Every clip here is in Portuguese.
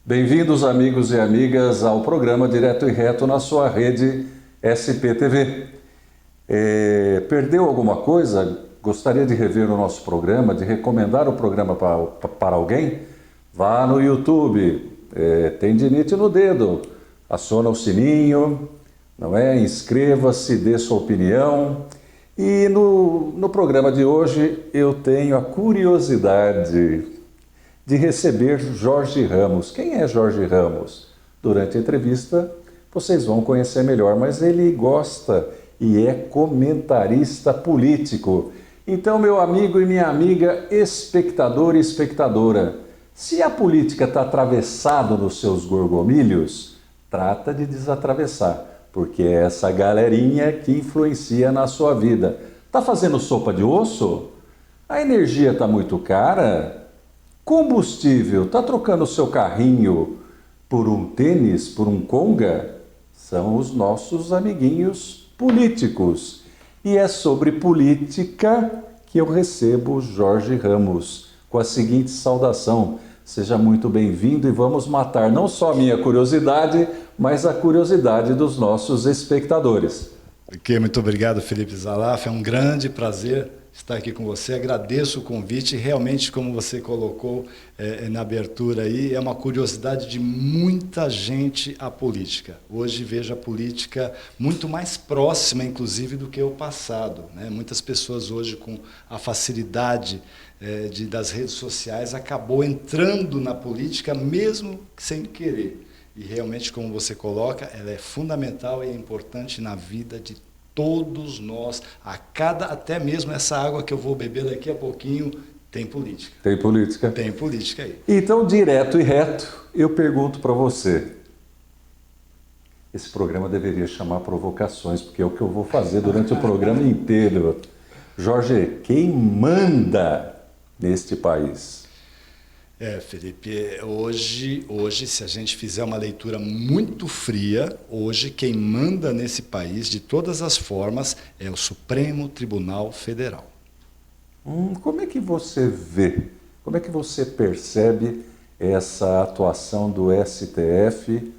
Bem-vindos, amigos e amigas, ao programa Direto e Reto na sua rede SPTV. Perdeu alguma coisa? Gostaria de rever o nosso programa, de recomendar o programa para alguém? Vá no YouTube, tendinite no dedo, aciona o sininho, não é? Inscreva-se, dê sua opinião. E no programa de hoje eu tenho a curiosidade de receber Jorge Ramos. Quem é Jorge Ramos? Durante a entrevista vocês vão conhecer melhor, mas ele gosta e é comentarista político. Então, meu amigo e minha amiga, espectador e espectadora, se a política está atravessado nos seus gorgomilhos, trata de desatravessar, porque é essa galerinha que influencia na sua vida. Está fazendo sopa de osso? A energia está muito cara? Combustível, está trocando o seu carrinho por um tênis, por um Conga? São os nossos amiguinhos políticos. E é sobre política que eu recebo Jorge Ramos com a seguinte saudação: seja muito bem-vindo e vamos matar não só a minha curiosidade, mas a curiosidade dos nossos espectadores. Muito obrigado, Felipe Zalaf. É um grande prazer estar aqui com você. Agradeço o convite. Realmente, como você colocou na abertura aí, é uma curiosidade de muita gente a política. Hoje vejo a política muito mais próxima, inclusive, do que o passado, né? Muitas pessoas hoje, com a facilidade das redes sociais, acabou entrando na política mesmo sem querer. E realmente, como você coloca, ela é fundamental e é importante na vida de todos nós. Até mesmo essa água que eu vou beber daqui a pouquinho, tem política. Tem política? Tem política aí. Então, direto e reto, eu pergunto para você. Esse programa deveria chamar Provocações, porque é o que eu vou fazer durante o programa inteiro. Jorge, quem manda neste país? Felipe, hoje, se a gente fizer uma leitura muito fria, hoje quem manda nesse país, de todas as formas, é o Supremo Tribunal Federal. Como é que você vê, como é que você percebe essa atuação do STF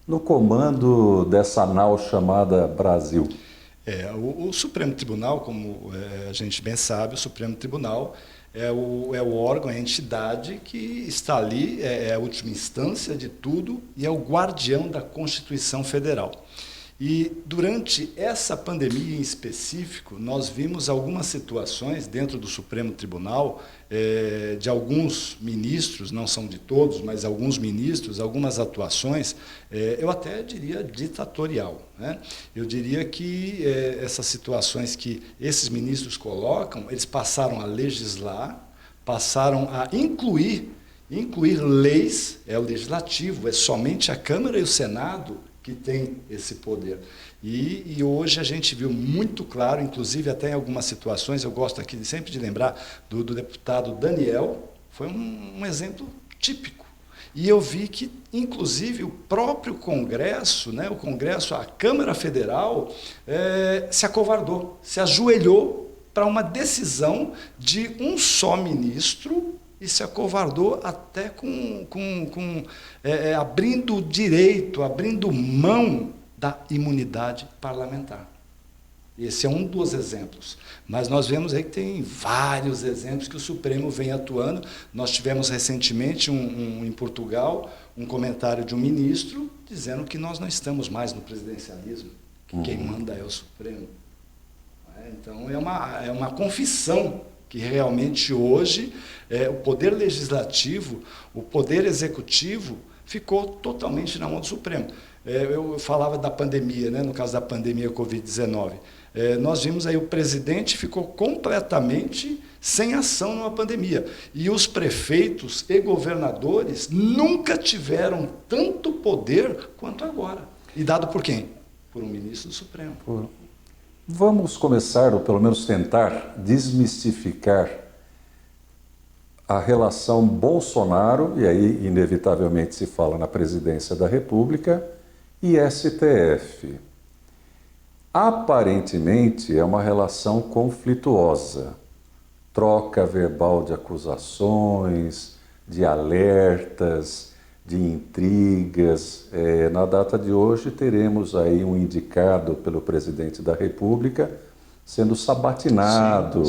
no comando dessa nau chamada Brasil? O Supremo Tribunal, como a gente bem sabe, o Supremo Tribunal é o órgão, a entidade que está ali, é a última instância de tudo e é o guardião da Constituição Federal. E durante essa pandemia em específico, nós vimos algumas situações dentro do Supremo Tribunal, de alguns ministros, não são de todos, mas alguns ministros, algumas atuações, eu até diria ditatorial, né? Eu diria que essas situações que esses ministros colocam, eles passaram a legislar, passaram a incluir leis, é o legislativo, é somente a Câmara e o Senado que tem esse poder. E hoje a gente viu muito claro, inclusive até em algumas situações, eu gosto aqui sempre de lembrar do deputado Daniel, foi um exemplo típico. E eu vi que, inclusive, o próprio Congresso, né, a Câmara Federal, se acovardou, se ajoelhou para uma decisão de um só ministro e se acovardou até abrindo direito, abrindo mão da imunidade parlamentar. Esse é um dos exemplos. Mas nós vemos aí que tem vários exemplos que o Supremo vem atuando. Nós tivemos recentemente em Portugal um comentário de um ministro dizendo que nós não estamos mais no presidencialismo, que quem manda é o Supremo. Então é uma confissão que realmente hoje o poder legislativo, o poder executivo ficou totalmente na mão do Supremo. Eu falava da pandemia, né, no caso da pandemia Covid-19. Nós vimos aí o presidente ficou completamente sem ação numa pandemia. E os prefeitos e governadores nunca tiveram tanto poder quanto agora. E dado por quem? Por um ministro do Supremo. Vamos começar, ou pelo menos tentar, desmistificar a relação Bolsonaro, e aí inevitavelmente se fala na presidência da República, e STF. Aparentemente é uma relação conflituosa, troca verbal de acusações, de alertas, de intrigas. Na data de hoje teremos aí um indicado pelo presidente da República sendo sabatinado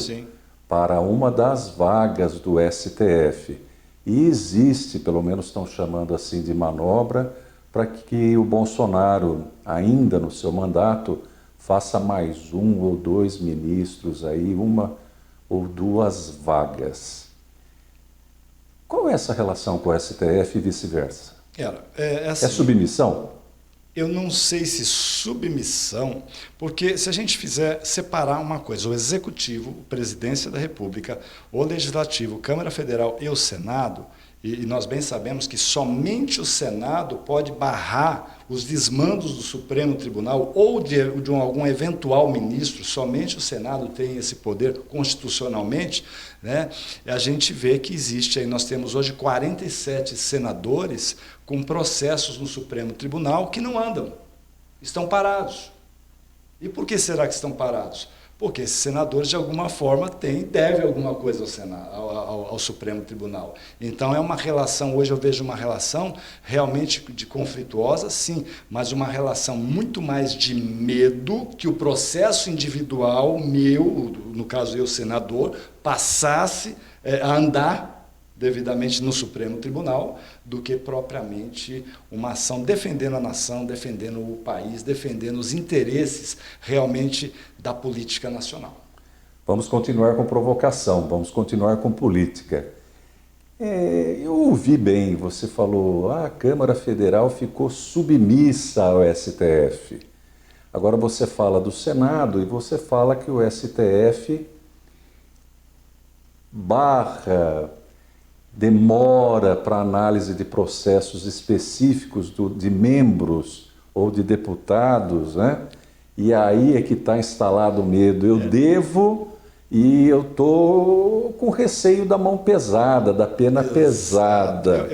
para uma das vagas do STF. E existe, pelo menos estão chamando assim de manobra, para que o Bolsonaro, ainda no seu mandato, faça mais 1 ou 2 ministros aí, 1 ou 2 vagas. Qual é essa relação com o STF e vice-versa? Assim, é submissão? Eu não sei se submissão, porque se a gente fizer separar uma coisa, o Executivo, a Presidência da República, o Legislativo, Câmara Federal e o Senado, e nós bem sabemos que somente o Senado pode barrar os desmandos do Supremo Tribunal ou de algum eventual ministro, somente o Senado tem esse poder constitucionalmente, né? A gente vê que existe aí, nós temos hoje 47 senadores com processos no Supremo Tribunal que não andam, estão parados. E por que será que estão parados? Porque esses senadores, de alguma forma, devem alguma coisa ao Senado, ao Supremo Tribunal. Então, é uma relação, hoje eu vejo uma relação realmente conflituosa, sim, mas uma relação muito mais de medo que o processo individual meu, no caso eu, senador, passasse a andar devidamente no Supremo Tribunal, do que propriamente uma ação defendendo a nação, defendendo o país, defendendo os interesses realmente da política nacional. Vamos continuar com provocação, vamos continuar com política. Eu ouvi bem, você falou, a Câmara Federal ficou submissa ao STF. Agora você fala do Senado e você fala que o STF demora para análise de processos específicos de membros ou de deputados, né? E aí é que está instalado o medo. Eu devo e eu estou com receio da mão pesada, da pena pesada.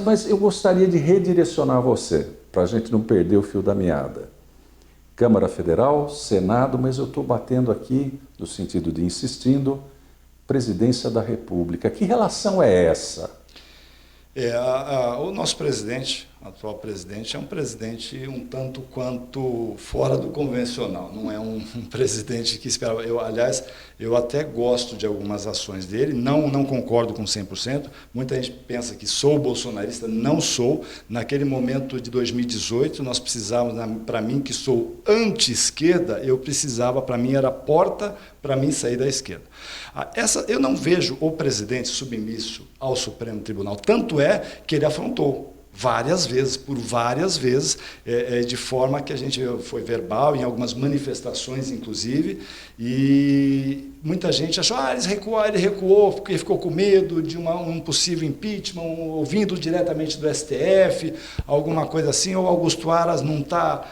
Mas eu gostaria de redirecionar você, para a gente não perder o fio da meada. Câmara Federal, Senado, mas eu estou batendo aqui, no sentido de insistindo, Presidência da República. Que relação é essa? O nosso presidente, atual presidente, é um presidente um tanto quanto fora do convencional. Não é um presidente que esperava. Aliás, eu até gosto de algumas ações dele, não concordo com 100%. Muita gente pensa que sou bolsonarista, não sou. Naquele momento de 2018, nós precisávamos, para mim, que sou anti-esquerda, eu precisava, para mim, era a porta para mim sair da esquerda. Eu não vejo o presidente submisso ao Supremo Tribunal. Tanto é que ele afrontou por várias vezes, de forma que a gente foi verbal, em algumas manifestações, inclusive, e muita gente achou, ele recuou porque ficou com medo de um possível impeachment, ouvindo diretamente do STF, alguma coisa assim, ou Augusto Aras não está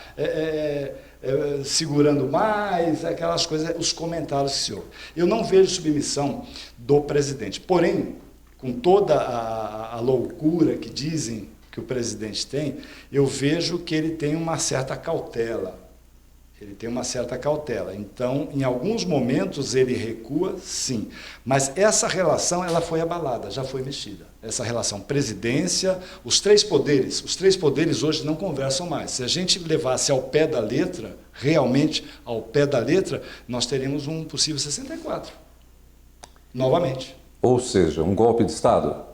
segurando mais, aquelas coisas, os comentários que se ouvem. Eu não vejo submissão do presidente, porém, com toda a loucura que dizem que o presidente tem, eu vejo que ele tem uma certa cautela. Então, em alguns momentos ele recua, sim. Mas essa relação ela foi abalada, já foi mexida. Essa relação presidência, os três poderes hoje não conversam mais. Se a gente levasse ao pé da letra, realmente ao pé da letra, nós teríamos um possível 64. Novamente. Ou seja, um golpe de Estado?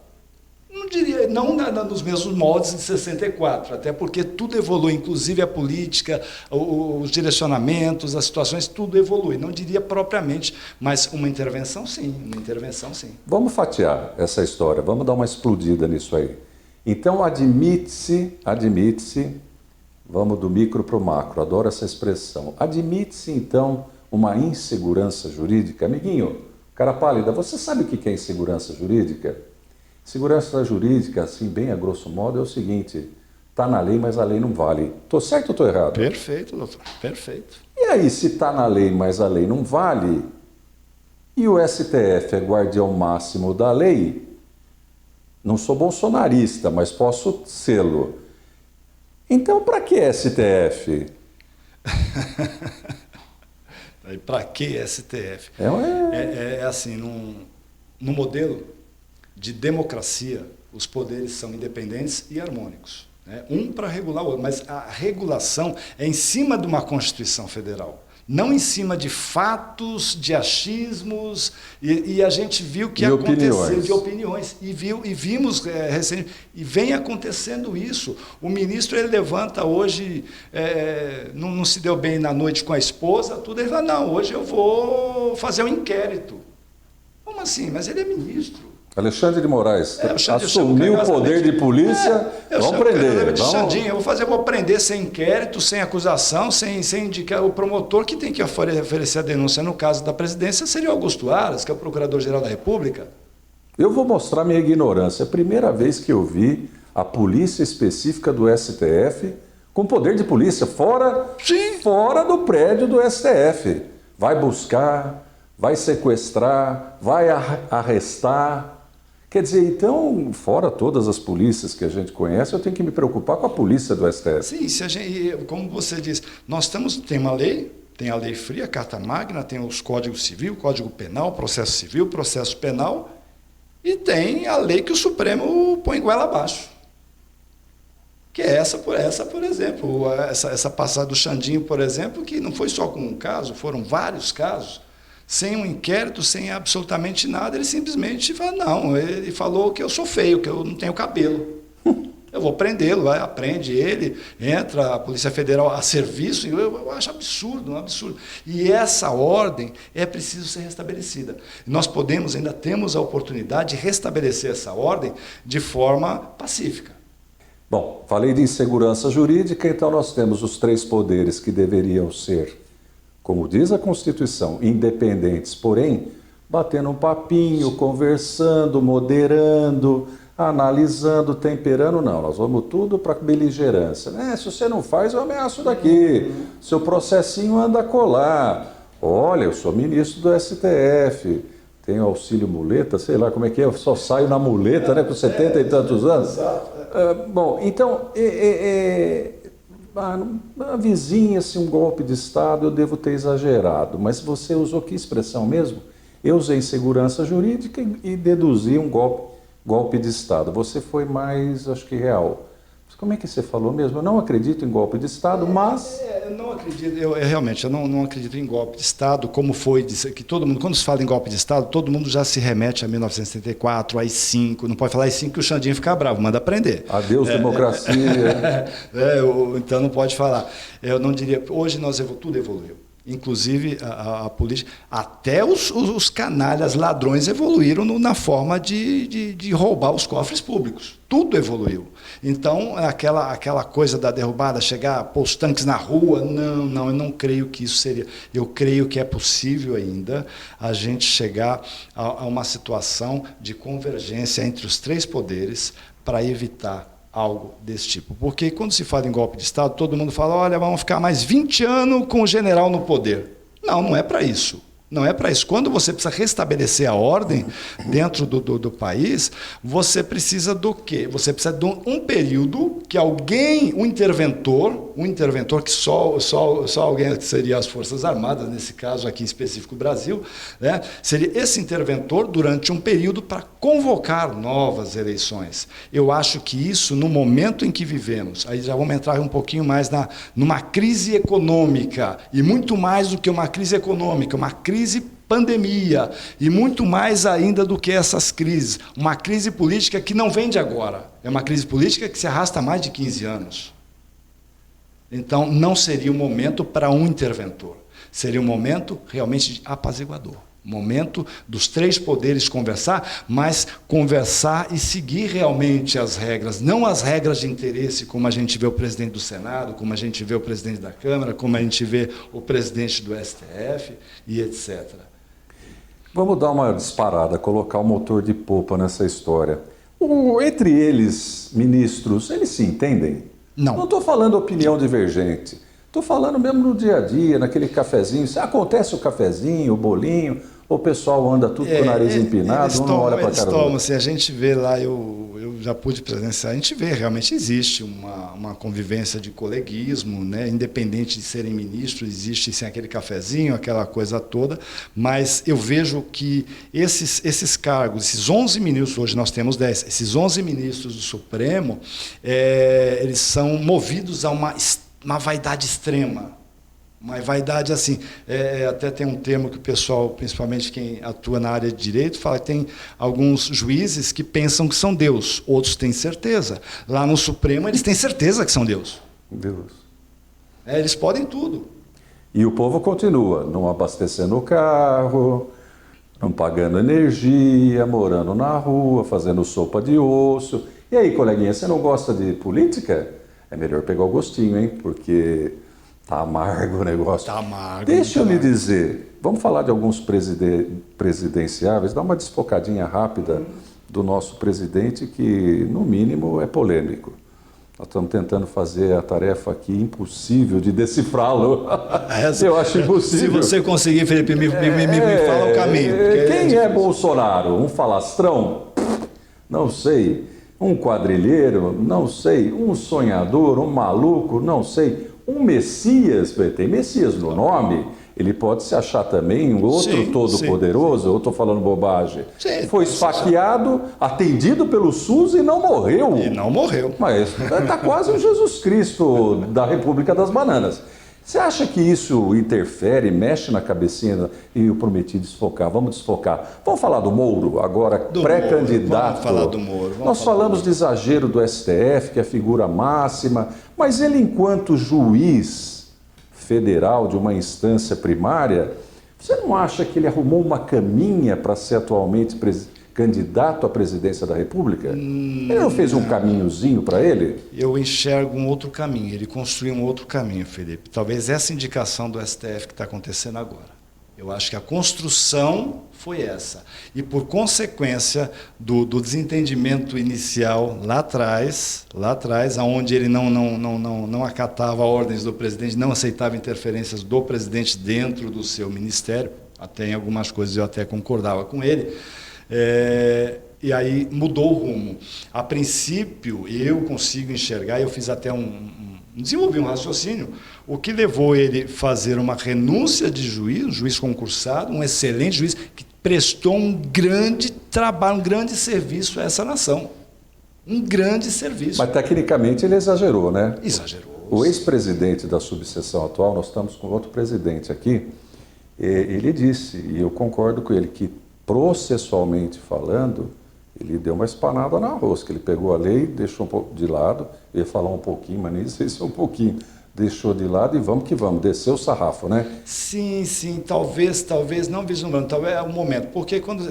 Não diria, não nos mesmos moldes de 64, até porque tudo evolui, inclusive a política, os direcionamentos, as situações, tudo evolui. Não diria propriamente, mas uma intervenção sim. Vamos fatiar essa história, vamos dar uma explodida nisso aí. Então admite-se, vamos do micro para o macro, adoro essa expressão, admite-se então uma insegurança jurídica. Amiguinho, cara pálida, você sabe o que é insegurança jurídica? Segurança jurídica, assim, bem a grosso modo, é o seguinte, está na lei, mas a lei não vale. Estou certo ou estou errado? Perfeito, doutor, perfeito. E aí, se está na lei, mas a lei não vale, e o STF é guardião máximo da lei, não sou bolsonarista, mas posso sê-lo. Então, para que STF? Para que STF? Assim, no modelo de democracia, os poderes são independentes e harmônicos, né? Um para regular o outro, mas a regulação é em cima de uma Constituição Federal, não em cima de fatos, de achismos, e a gente viu que aconteceu de opiniões, e vimos recentemente, e vem acontecendo isso. O ministro, ele levanta hoje, não se deu bem na noite com a esposa, tudo, ele fala, não, hoje eu vou fazer um inquérito. Como assim? Mas ele é ministro. Alexandre de Moraes assumiu o poder de polícia, vamos prender. Xandinho, eu vou prender sem inquérito, sem acusação, sem indicar o promotor que tem que oferecer a denúncia. No caso da presidência, seria o Augusto Aras, que é o Procurador-Geral da República. Eu vou mostrar minha ignorância. É a primeira vez que eu vi a polícia específica do STF com poder de polícia, fora do prédio do STF. Vai buscar, vai sequestrar, vai arrestar. Quer dizer, então, fora todas as polícias que a gente conhece, eu tenho que me preocupar com a polícia do STF. Sim, como você disse, tem uma lei, tem a lei fria, a Carta Magna, tem os Códigos Civil, Código Penal, Processo Civil, Processo Penal, e tem a lei que o Supremo põe goela abaixo. Que é essa, por exemplo, essa passada do Xandinho, por exemplo, que não foi só com um caso, foram vários casos, sem um inquérito, sem absolutamente nada, ele simplesmente fala, não, ele falou que eu sou feio, que eu não tenho cabelo. Eu vou prendê-lo, aprende ele, entra a Polícia Federal a serviço, e eu acho absurdo, um absurdo. E essa ordem é preciso ser restabelecida. Nós ainda temos a oportunidade de restabelecer essa ordem de forma pacífica. Bom, falei de insegurança jurídica, então nós temos os 3 poderes que deveriam ser, como diz a Constituição, independentes, porém, batendo um papinho, conversando, moderando, analisando, temperando, não. Nós vamos tudo para beligerância. Se você não faz, eu ameaço daqui. Seu processinho anda a colar. Olha, eu sou ministro do STF, tenho auxílio muleta, sei lá como é que é, eu só saio na muleta, né, com 70 e tantos anos. Bom, então, avizinha-se um golpe de Estado, eu devo ter exagerado, mas você usou que expressão mesmo? Eu usei insegurança jurídica e deduzi um golpe de Estado. Você foi mais, acho que, real. Mas como é que você falou mesmo? Eu não acredito em golpe de Estado, mas... Eu não acredito, realmente, eu não acredito em golpe de Estado, como foi, que todo mundo, quando se fala em golpe de Estado, todo mundo já se remete a 1974, AI-5, não pode falar AI-5 que o Xandinho fica bravo, manda prender. Adeus, democracia. Então não pode falar. Eu não diria, hoje tudo evoluiu. Inclusive a política, até os canalhas ladrões evoluíram na forma de roubar os cofres públicos. Tudo evoluiu. Então, aquela coisa da derrubada, pôr os tanques na rua, não, eu não creio que isso seria. Eu creio que é possível ainda a gente chegar a uma situação de convergência entre os 3 poderes para evitar algo desse tipo. Porque quando se fala em golpe de Estado, todo mundo fala, olha, vamos ficar mais 20 anos com o general no poder. Não é para isso. Não é para isso. Quando você precisa restabelecer a ordem dentro do país, você precisa do quê? Você precisa de um período que um interventor que só alguém, que seria as Forças Armadas, nesse caso aqui em específico o Brasil, né, seria esse interventor durante um período para convocar novas eleições. Eu acho que isso, no momento em que vivemos, aí já vamos entrar um pouquinho mais numa crise econômica, e muito mais do que uma crise econômica, uma crise pandemia, e muito mais ainda do que essas crises. Uma crise política que não vem de agora, é uma crise política que se arrasta há mais de 15 anos. Então, não seria um momento para um interventor, seria um momento realmente de apaziguador. Momento dos 3 poderes conversar, mas conversar e seguir realmente as regras, não as regras de interesse, como a gente vê o presidente do Senado, como a gente vê o presidente da Câmara, como a gente vê o presidente do STF e etc. Vamos dar uma disparada, colocar o motor de popa nessa história. Entre eles, ministros, eles se entendem? Não estou falando opinião divergente. Estou falando mesmo no dia a dia, naquele cafezinho. Acontece o cafezinho, o bolinho. o pessoal anda tudo com o nariz empinado, um não olha para a cara do outro. Se a gente vê lá, eu já pude presenciar, a gente vê, realmente existe uma convivência de coleguismo, né? Independente de serem ministros, existe sim, aquele cafezinho, aquela coisa toda, mas eu vejo que esses cargos, esses 11 ministros, hoje nós temos 10, esses 11 ministros do Supremo, eles são movidos a uma vaidade extrema. Uma vaidade assim, até tem um termo que o pessoal, principalmente quem atua na área de direito, fala que tem alguns juízes que pensam que são Deus, outros têm certeza. Lá no Supremo eles têm certeza que são Deus. Eles podem tudo. E o povo continua não abastecendo o carro, não pagando energia, morando na rua, fazendo sopa de osso. E aí, coleguinha, você não gosta de política? É melhor pegar o gostinho, hein? Porque tá amargo o negócio. Tá amargo. Deixa eu lhe dizer, vamos falar de alguns presidenciáveis, dá uma desfocadinha rápida do nosso presidente que, no mínimo, é polêmico. Nós estamos tentando fazer a tarefa aqui impossível de decifrá-lo. Eu acho impossível. Se você conseguir, Felipe, me fala o caminho. Quem é Bolsonaro? Um falastrão? Não sei. Um quadrilheiro? Não sei. Um sonhador? Um maluco? Não sei. Um Messias, tem Messias no nome, ele pode se achar também um outro todo-poderoso, ou estou falando bobagem? Sim, foi esfaqueado, atendido pelo SUS e não morreu. E não morreu. Mas está quase o Jesus Cristo da República das Bananas. Você acha que isso interfere, mexe na cabecinha? E eu prometi desfocar, vamos desfocar. Vamos falar do Moro, agora pré-candidato. Vamos falar do Moro. Nós falamos de exagero do STF, que é a figura máxima, mas ele, enquanto juiz federal de uma instância primária, você não acha que ele arrumou uma caminha para ser atualmente candidato à presidência da República? Ele não fez um caminhozinho para ele? Eu enxergo um outro caminho, ele construiu um outro caminho, Felipe. Talvez essa indicação do STF que está acontecendo agora. Eu acho que a construção foi essa. E por consequência do desentendimento inicial lá atrás, onde ele não acatava ordens do presidente, não aceitava interferências do presidente dentro do seu ministério, até em algumas coisas eu até concordava com ele, e aí mudou o rumo. A princípio, eu consigo enxergar, eu fiz até desenvolvi um raciocínio, o que levou ele a fazer uma renúncia de juiz, um juiz concursado, um excelente juiz, que prestou um grande trabalho, um grande serviço a essa nação. Um grande serviço. Mas tecnicamente ele exagerou, né? Exagerou. O ex-presidente da subseção atual, nós estamos com outro presidente aqui, ele disse, e eu concordo com ele, que processualmente falando, ele deu uma espanada na rosca. Ele pegou a lei, deixou um pouco de lado, ia falar um pouquinho, mas nem sei se é um pouquinho. Deixou de lado e vamos que vamos, desceu o sarrafo, né? Sim, talvez não vislumbrando, talvez é o momento, porque quando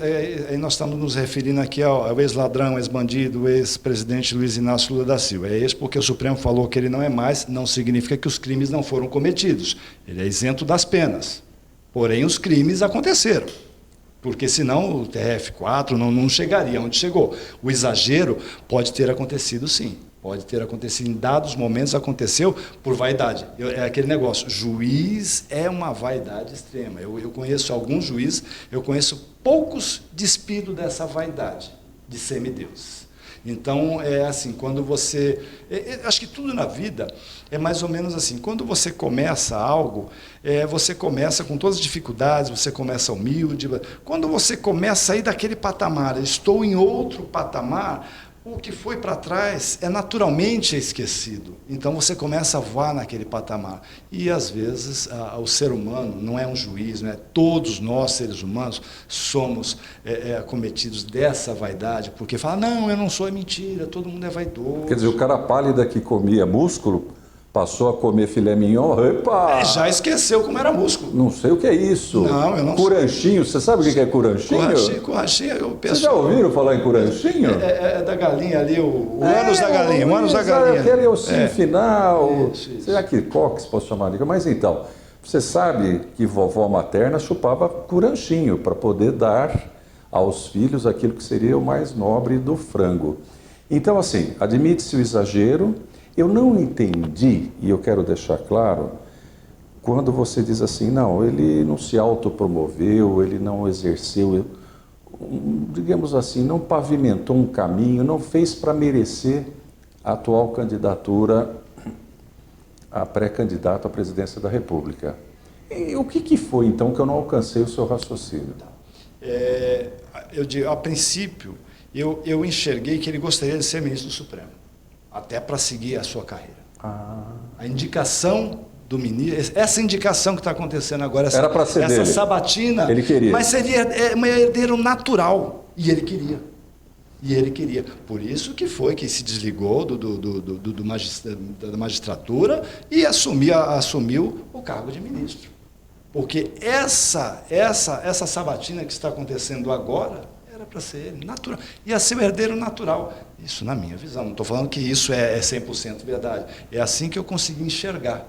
nós estamos nos referindo aqui ao ex-ladrão, ex-bandido, ex-presidente Luiz Inácio Lula da Silva. É esse porque o Supremo falou que ele não é mais, não significa que os crimes não foram cometidos. Ele é isento das penas. Porém, os crimes aconteceram. Porque senão o TRF4 não chegaria onde chegou. O exagero pode ter acontecido sim. Pode ter acontecido em dados momentos, aconteceu por vaidade. É aquele negócio, juiz é uma vaidade extrema. Eu conheço alguns juízes, eu conheço poucos despidos dessa vaidade de semideuses. Então, é assim, quando você... acho que tudo na vida é mais ou menos assim. Quando você começa algo, você começa com todas as dificuldades, você começa humilde. Quando você começa a ir daquele patamar, estou em outro patamar, o que foi para trás é naturalmente esquecido. Então, você começa a voar naquele patamar. E, às vezes, o ser humano não é um juiz, não é? Todos nós, seres humanos, somos acometidos dessa vaidade, porque fala, não, eu não sou, é mentira, todo mundo é vaidoso. Quer dizer, o cara pálido que comia músculo, passou a comer filé mignon, epa! Já esqueceu como era músculo. Não sei o que é isso. Não, eu não Curanchinho, você sabe o que é curanchinho? Curanchinho, Vocês já ouviram falar em curanchinho? É da galinha ali, o ânus da galinha, o ânus da galinha. Aquele ossinho final. Isso. Será que cox posso chamar de? Mas então, você sabe que vovó materna chupava curanchinho para poder dar aos filhos aquilo que seria o mais nobre do frango. Então, assim, admite-se o exagero. Eu não entendi, e eu quero deixar claro, quando você diz assim, não, ele não se autopromoveu, ele não exerceu, digamos assim, não pavimentou um caminho, não fez para merecer a atual candidatura a pré-candidato à presidência da República. E o que foi, então, que eu não alcancei o seu raciocínio? Eu digo, a princípio, eu enxerguei que ele gostaria de ser ministro do Supremo, até para seguir a sua carreira. A indicação do ministro, essa indicação que está acontecendo agora, era para ser essa dele. sabatina, ele queria. Mas seria um herdeiro natural, e ele queria. E ele queria. Por isso que foi que se desligou da magistratura e assumiu o cargo de ministro. Porque essa sabatina que está acontecendo agora era para ser ele, natural. Ia ser o herdeiro natural. Isso na minha visão. Não estou falando que isso é 100% verdade. É assim que eu consegui enxergar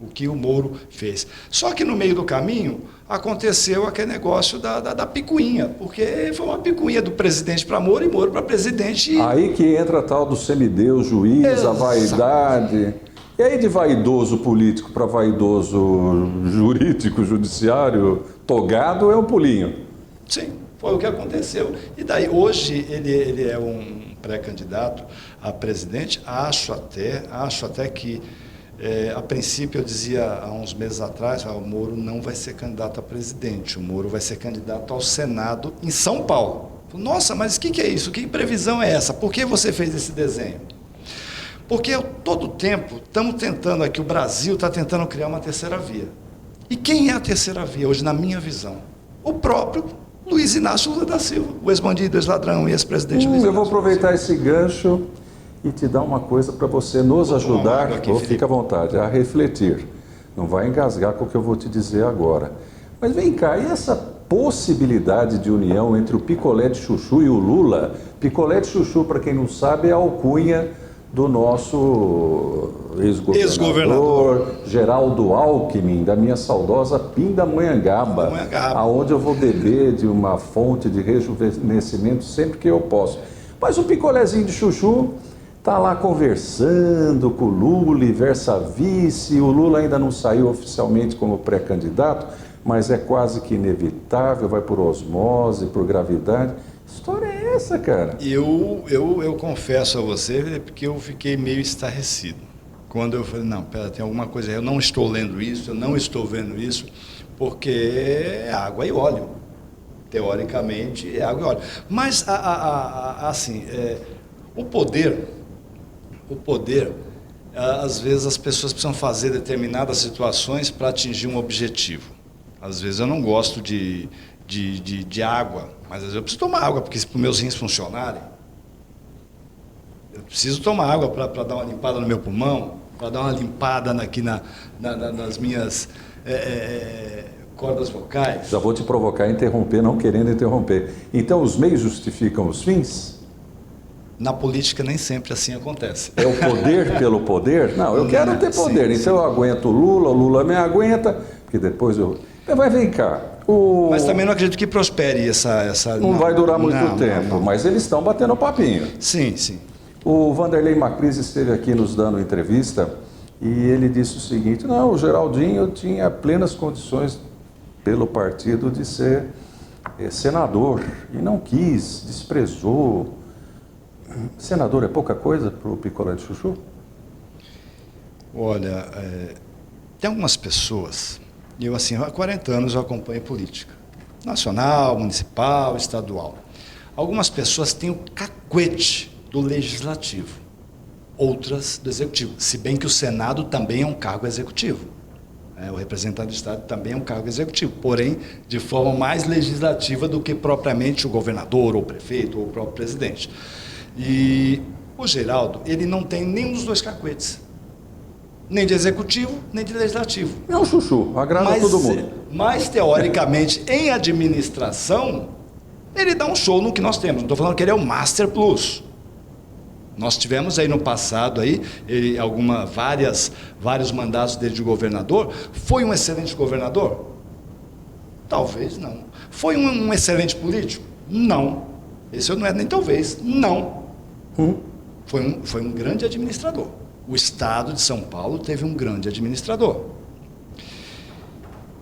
o que o Moro fez. Só que no meio do caminho aconteceu aquele negócio da picuinha, porque foi uma picuinha do presidente para Moro e Moro para presidente. Aí que entra a tal do semideus, juiz, a vaidade. E aí de vaidoso político para vaidoso jurídico, judiciário, togado, é um pulinho. Sim, foi o que aconteceu. E daí, hoje, ele é um pré-candidato a presidente. Acho até que, a princípio, eu dizia há uns meses atrás, o Moro não vai ser candidato a presidente, o Moro vai ser candidato ao Senado em São Paulo. Nossa, mas o que é isso? Que previsão é essa? Por que você fez esse desenho? Porque todo tempo estamos tentando aqui, o Brasil está tentando criar uma terceira via. E quem é a terceira via hoje, na minha visão? O próprio Luiz Inácio Lula da Silva, o ex-bandido, ex-ladrão e ex-presidente Luiz Inácio. Eu vou aproveitar esse gancho e te dar uma coisa para você nos ajudar, fica à vontade, a refletir. Não vai engasgar com o que eu vou te dizer agora. Mas vem cá, e essa possibilidade de união entre o picolé de chuchu e o Lula? Picolé de chuchu, para quem não sabe, é a alcunha do nosso ex-governador Geraldo Alckmin, da minha saudosa Pindamonhangaba, aonde eu vou beber de uma fonte de rejuvenescimento sempre que eu posso. Mas o picolézinho de chuchu está lá conversando com o Lula e versa-vice. O Lula ainda não saiu oficialmente como pré-candidato, mas é quase que inevitável, vai por osmose, por gravidade. Que história é essa, cara? Eu confesso a você que eu fiquei meio estarrecido. Quando eu falei, não, pera, tem alguma coisa aí, eu não estou lendo isso, eu não estou vendo isso, porque é água e óleo. Teoricamente, é água e óleo. Mas, assim, o poder, às vezes as pessoas precisam fazer determinadas situações para atingir um objetivo. Às vezes eu não gosto de água, mas às vezes eu preciso tomar água, porque para os meus rins funcionarem, eu preciso tomar água para dar uma limpada no meu pulmão, para dar uma limpada aqui nas minhas cordas vocais. Já vou te provocar a interromper, não querendo interromper. Então, os meios justificam os fins? Na política nem sempre assim acontece. É o poder pelo poder? Não, eu quero ter poder, então eu aguento o Lula me aguenta, porque depois eu... Mas vem cá. Mas também não acredito que prospere essa... Não vai durar muito tempo, mas eles estão batendo papinho. Sim, sim. O Vanderlei Macris esteve aqui nos dando entrevista e ele disse o seguinte, não, o Geraldinho tinha plenas condições pelo partido de ser senador e não quis, desprezou. Senador é pouca coisa para o picolé de chuchu? Olha, tem algumas pessoas... Eu, assim, há 40 anos eu acompanho política. Nacional, municipal, estadual. Algumas pessoas têm o cacuete do legislativo, outras do executivo. Se bem que o Senado também é um cargo executivo. O representante do Estado também é um cargo executivo, porém, de forma mais legislativa do que propriamente o governador, ou o prefeito, ou o próprio presidente. E o Geraldo, ele não tem nenhum dos dois cacuetes. Nem de executivo, nem de legislativo. É um chuchu, agrada todo mundo. Mas, teoricamente, em administração, ele dá um show no que nós temos. Não estou falando que ele é o Master Plus. Nós tivemos aí no passado, vários mandatos dele de governador. Foi um excelente governador? Talvez não. Foi um excelente político? Não. Esse não é nem talvez. Não. Foi um grande administrador. O Estado de São Paulo teve um grande administrador.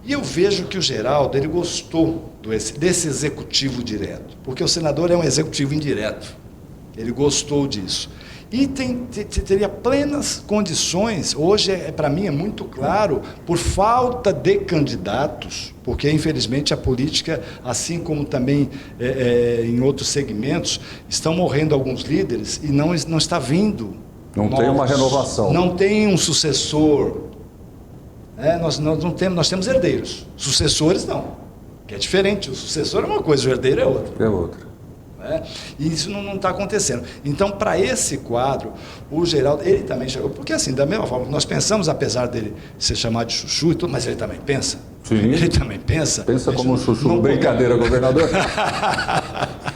E eu vejo que o Geraldo, ele gostou desse executivo direto, porque o senador é um executivo indireto. Ele gostou disso. E teria plenas condições, hoje para mim é muito claro, por falta de candidatos, porque infelizmente a política, assim como também em outros segmentos, estão morrendo alguns líderes e não está vindo. Não tem uma renovação. Não tem um sucessor. Nós temos herdeiros, sucessores não, que é diferente. O sucessor é uma coisa, o herdeiro é outra. É outra. E isso não está acontecendo. Então, para esse quadro, o Geraldo, ele também chegou, porque assim, da mesma forma que nós pensamos, apesar dele ser chamado de chuchu e tudo, mas ele também pensa. Sim. Ele também pensa. Pensa como um chuchu. Não brincadeira, governador.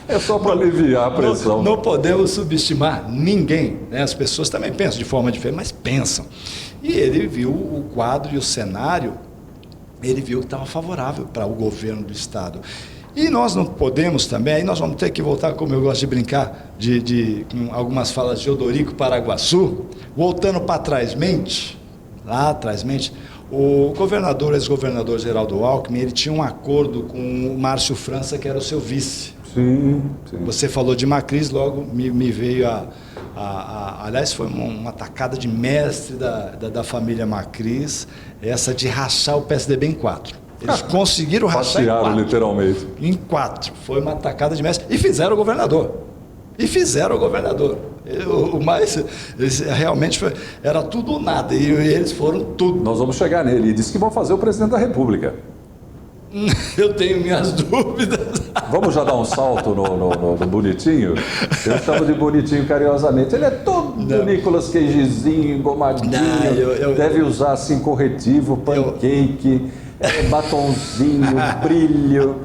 É só para aliviar a pressão. Não podemos subestimar ninguém, né? As pessoas também pensam de forma diferente, mas pensam. E ele viu o quadro e o cenário, ele viu que estava favorável para o governo do Estado. E nós não podemos também, aí nós vamos ter que voltar, como eu gosto de brincar, com algumas falas de Odorico Paraguaçu, voltando para trás, lá atrás, o governador, ex-governador Geraldo Alckmin, ele tinha um acordo com o Márcio França, que era o seu vice. Sim. Você falou de Macris, logo me veio aliás, foi uma tacada de mestre da família Macris, essa de rachar o PSDB em 4. Eles conseguiram rachar em 4. Literalmente. Em 4. Foi uma tacada de mestre. E fizeram o governador. Realmente era tudo ou nada. E eles foram tudo. Nós vamos chegar nele. E disse que vão fazer o presidente da República. Eu tenho minhas dúvidas. Vamos já dar um salto no bonitinho? Eu chamo de bonitinho carinhosamente. Ele é todo Nicolas Cagezinho, engomadinho. Deve usar assim corretivo, pancake, batonzinho, brilho.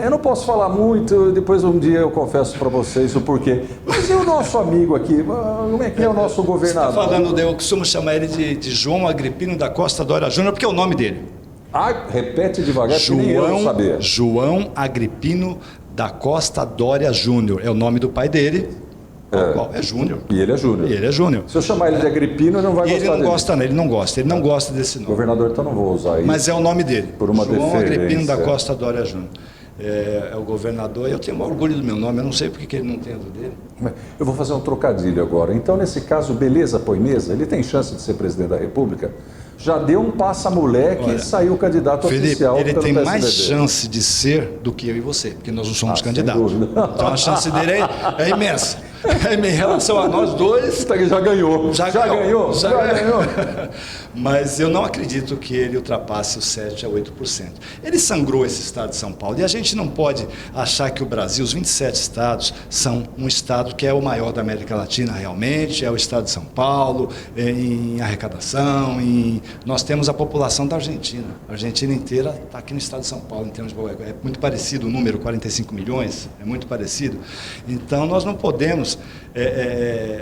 Eu não posso falar muito, depois um dia eu confesso para vocês o porquê. Mas e o nosso amigo aqui? Como é que é o nosso governador? Você está falando, eu costumo chamar ele de João Agripino da Costa Dória Júnior, porque é o nome dele. Repete devagar, que nem eu não sabia. João Agripino da Costa Dória Júnior. É o nome do pai dele. É Júnior. E ele é Júnior. Se eu chamar ele de Agripino, ele não vai gostar dele. Ele não gosta desse nome. Governador, então não vou usar isso. Mas é o nome dele. Por uma João deferência. Agripino da Costa Dória Júnior. É o governador. Eu tenho orgulho do meu nome. Eu não sei porque ele não tem do dele. Eu vou fazer um trocadilho agora. Então, nesse caso, beleza, põe mesa, ele tem chance de ser presidente da República? Já deu um passa-moleque e saiu candidato oficial ele pelo tem PSDB. Mais chance de ser do que eu e você, porque nós não somos candidatos. Então a chance dele é imensa. Em relação a nós dois... Já ganhou. Já ganhou. Mas eu não acredito que ele ultrapasse os 7% a 8%. Ele sangrou esse estado de São Paulo. E a gente não pode achar que o Brasil, os 27 estados, são um estado que é o maior da América Latina realmente, é o estado de São Paulo, em arrecadação, Nós temos a população da Argentina. A Argentina inteira está aqui no estado de São Paulo. Em termos é muito parecido o número, 45 milhões, é muito parecido. Então, nós não podemos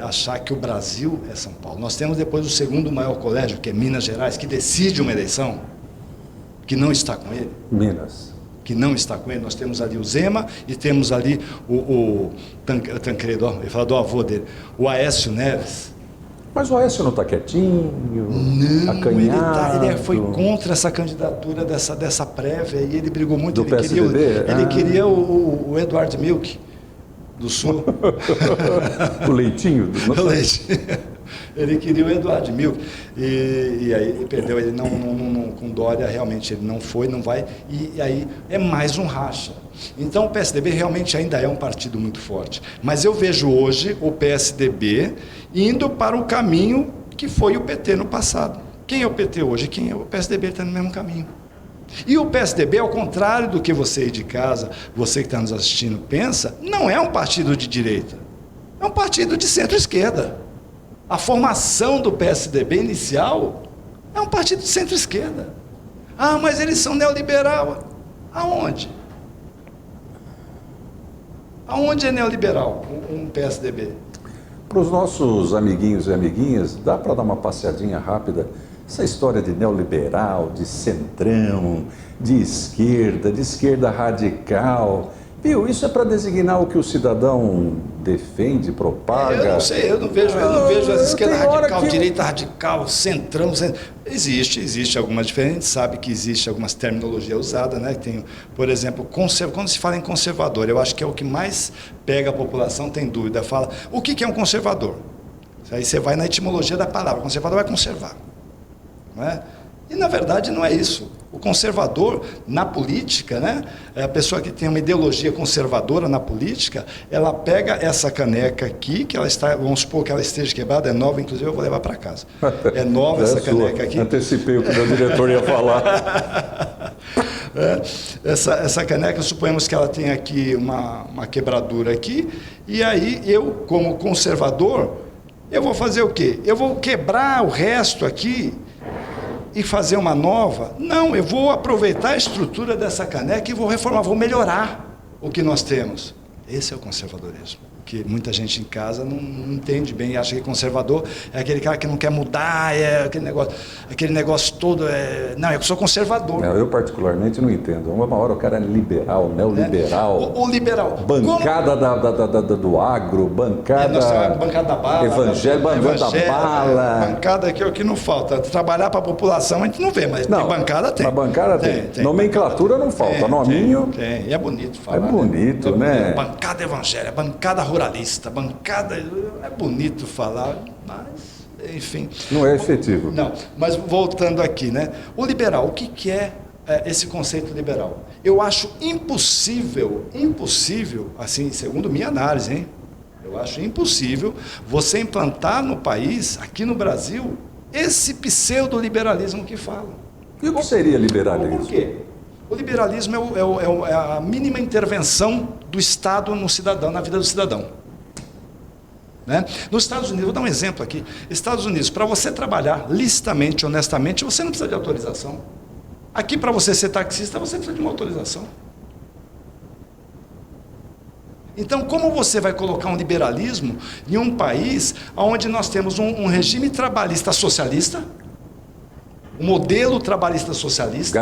achar que o Brasil é São Paulo. Nós temos depois o segundo maior colégio, que é Minas Gerais, que decide uma eleição, que não está com ele. Minas. Que não está com ele. Nós temos ali o Zema e temos ali o Tancredo, ele fala do avô dele, o Aécio Neves. Mas o Aécio não está quietinho, não, acanhado. Ele foi contra essa candidatura dessa prévia e ele brigou muito. Do PSDB? Ele queria o Eduardo Milk, do Sul. O leitinho? O leite. Ele queria o Eduardo Milk. E aí ele perdeu. Ele não, com Dória, realmente, ele não foi, não vai. E aí é mais um racha. Então o PSDB realmente ainda é um partido muito forte. Mas eu vejo hoje o PSDB indo para o caminho que foi o PT no passado. Quem é o PT hoje? Quem é o PSDB está no mesmo caminho. E o PSDB, ao contrário do que você aí de casa, você que está nos assistindo, pensa, não é um partido de direita. É um partido de centro-esquerda. A formação do PSDB inicial é um partido de centro-esquerda. Ah, mas eles são neoliberal. Aonde? Aonde é neoliberal um PSDB? Para os nossos amiguinhos e amiguinhas, dá para dar uma passeadinha rápida? Essa história de neoliberal, de centrão, de esquerda radical, Viu? Isso é para designar o que o cidadão defende, propaga? Eu não sei, eu não vejo essa esquerda radical, que... direita radical, centrão. Existe algumas diferenças, a gente sabe que existe algumas terminologias usadas, né? Tem, por exemplo, quando se fala em conservador, eu acho que é o que mais pega a população, tem dúvida, fala, o que é um conservador? Aí você vai na etimologia da palavra, conservador vai conservar, não é? E, na verdade, não é isso. O conservador, na política, né, é a pessoa que tem uma ideologia conservadora na política, ela pega essa caneca aqui, que ela está, vamos supor que ela esteja quebrada, é nova, inclusive eu vou levar para casa. É nova essa caneca aqui. Antecipei o que o meu diretor ia falar. Essa caneca, suponhamos que ela tem aqui uma quebradura aqui, e aí eu, como conservador, eu vou fazer o quê? Eu vou quebrar o resto aqui e fazer uma nova? Não, eu vou aproveitar a estrutura dessa caneca e vou reformar, vou melhorar o que nós temos. Esse é o conservadorismo, que muita gente em casa não entende bem, acha que conservador é aquele cara que não quer mudar, é aquele negócio todo, não, eu sou conservador. Não, eu particularmente não entendo. Uma hora o cara é liberal, neoliberal. O liberal. Bancada do agro, bancada da bala. Evangelho, bancada da bala. Bancada aqui é o que não falta. Trabalhar para a população a gente não vê, mas tem bancada tem. A bancada tem. Nomenclatura não falta, nominho. Tem, e é bonito falar. É bonito, né? Bancada evangélica, bancada ruralista, bancada... É bonito falar, mas, enfim... Não é efetivo. Não, mas voltando aqui, né? O liberal, o que é esse conceito liberal? Eu acho impossível, assim, segundo minha análise, hein? Eu acho impossível você implantar no país, aqui no Brasil, esse pseudo-liberalismo que falam. E o que seria liberalismo? Por quê? O liberalismo é a mínima intervenção do Estado no cidadão, na vida do cidadão. Né? Nos Estados Unidos, vou dar um exemplo aqui. Estados Unidos, para você trabalhar licitamente, honestamente, você não precisa de autorização. Aqui, para você ser taxista, você precisa de uma autorização. Então, como você vai colocar um liberalismo em um país onde nós temos um regime trabalhista socialista, um modelo trabalhista socialista.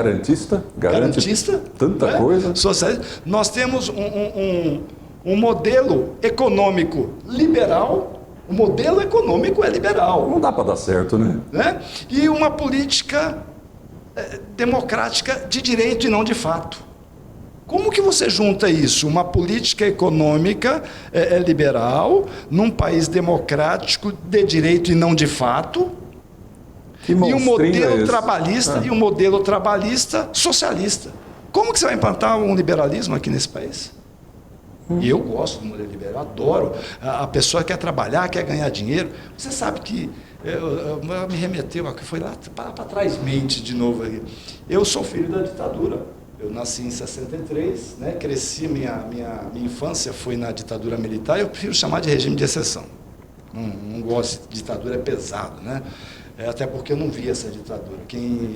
Garantista. Tanta coisa. Socialista. Nós temos um modelo econômico liberal. O modelo econômico é liberal. Não dá para dar certo, né? E uma política democrática de direito e não de fato. Como que você junta isso? Uma política econômica liberal, num país democrático de direito e não de fato, e um modelo trabalhista socialista. Como que você vai implantar um liberalismo aqui nesse país? E eu gosto do modelo liberal, adoro. A pessoa quer trabalhar, quer ganhar dinheiro. Você sabe que me remeteu, foi lá para trás, mente de novo. Eu sou filho da ditadura. Eu nasci em 63, né? Cresci, minha infância foi na ditadura militar. Eu prefiro chamar de regime de exceção. Não gosto de ditadura, é pesado, né? Até porque eu não via essa ditadura.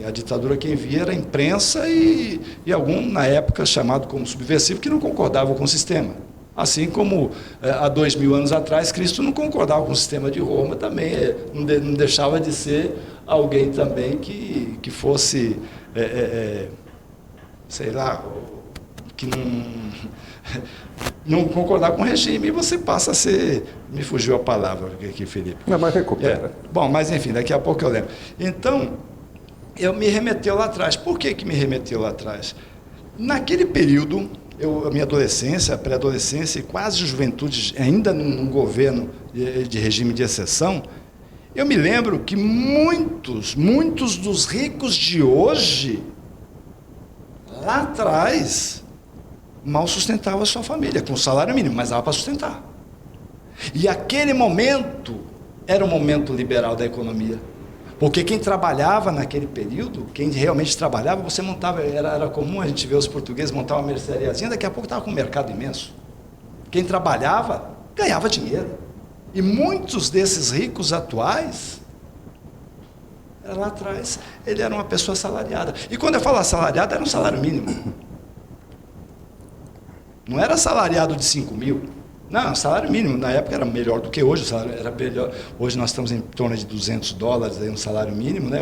A ditadura quem via era a imprensa e algum, na época, chamado como subversivo, que não concordava com o sistema. Assim como há 2000 anos atrás, Cristo não concordava com o sistema de Roma também, não deixava de ser alguém também que fosse, sei lá, que não concordar com o regime, e você passa a ser... Me fugiu a palavra aqui, Felipe. Não, mas recupera. Bom, mas enfim, daqui a pouco eu lembro. Então, eu me remeteu lá atrás. Por que me remeteu lá atrás? Naquele período, a minha adolescência, a pré-adolescência e quase juventude, ainda num governo de regime de exceção, eu me lembro que muitos dos ricos de hoje, lá atrás, mal sustentavam a sua família, com salário mínimo, mas dava para sustentar. E aquele momento era um momento liberal da economia. Porque quem trabalhava naquele período, quem realmente trabalhava, você montava, era comum a gente ver os portugueses montar uma merceariazinha, daqui a pouco estava com um mercado imenso. Quem trabalhava, ganhava dinheiro. E muitos desses ricos atuais, lá atrás, ele era uma pessoa assalariada. E quando eu falo assalariado, era um salário mínimo. Não era salariado de 5 mil. Não, o salário mínimo na época era melhor do que hoje, o salário era melhor. Hoje nós estamos em torno de $200 aí, um salário mínimo, né?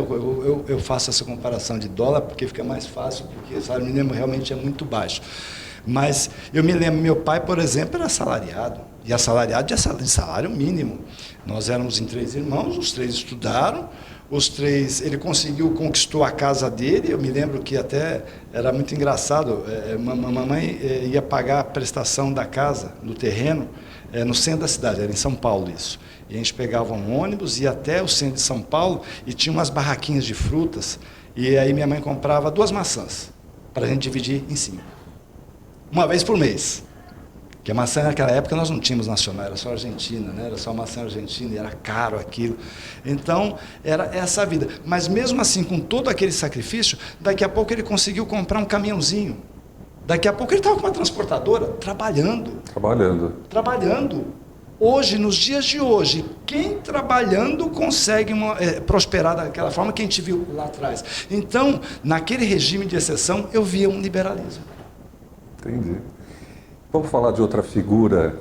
Eu faço essa comparação de dólar porque fica mais fácil, porque o salário mínimo realmente é muito baixo. Mas eu me lembro, meu pai, por exemplo, era assalariado. E assalariado de salário mínimo. Nós éramos em 3 irmãos, os 3 estudaram, ele conquistou a casa dele. Eu me lembro que até era muito engraçado, mamãe ia pagar a prestação da casa, do terreno, no centro da cidade, era em São Paulo isso. E a gente pegava um ônibus, ia até o centro de São Paulo e tinha umas barraquinhas de frutas, e aí minha mãe comprava 2 maçãs, para a gente dividir em 5. Uma vez por mês. Porque a maçã naquela época nós não tínhamos nacional, era só argentina, né? Era só maçã argentina e era caro aquilo. Então, era essa a vida. Mas mesmo assim, com todo aquele sacrifício, daqui a pouco ele conseguiu comprar um caminhãozinho. Daqui a pouco ele estava com uma transportadora, trabalhando. Hoje, nos dias de hoje, quem trabalhando consegue prosperar daquela forma que a gente viu lá atrás. Então, naquele regime de exceção, eu via um liberalismo. Entendi. Vamos falar de outra figura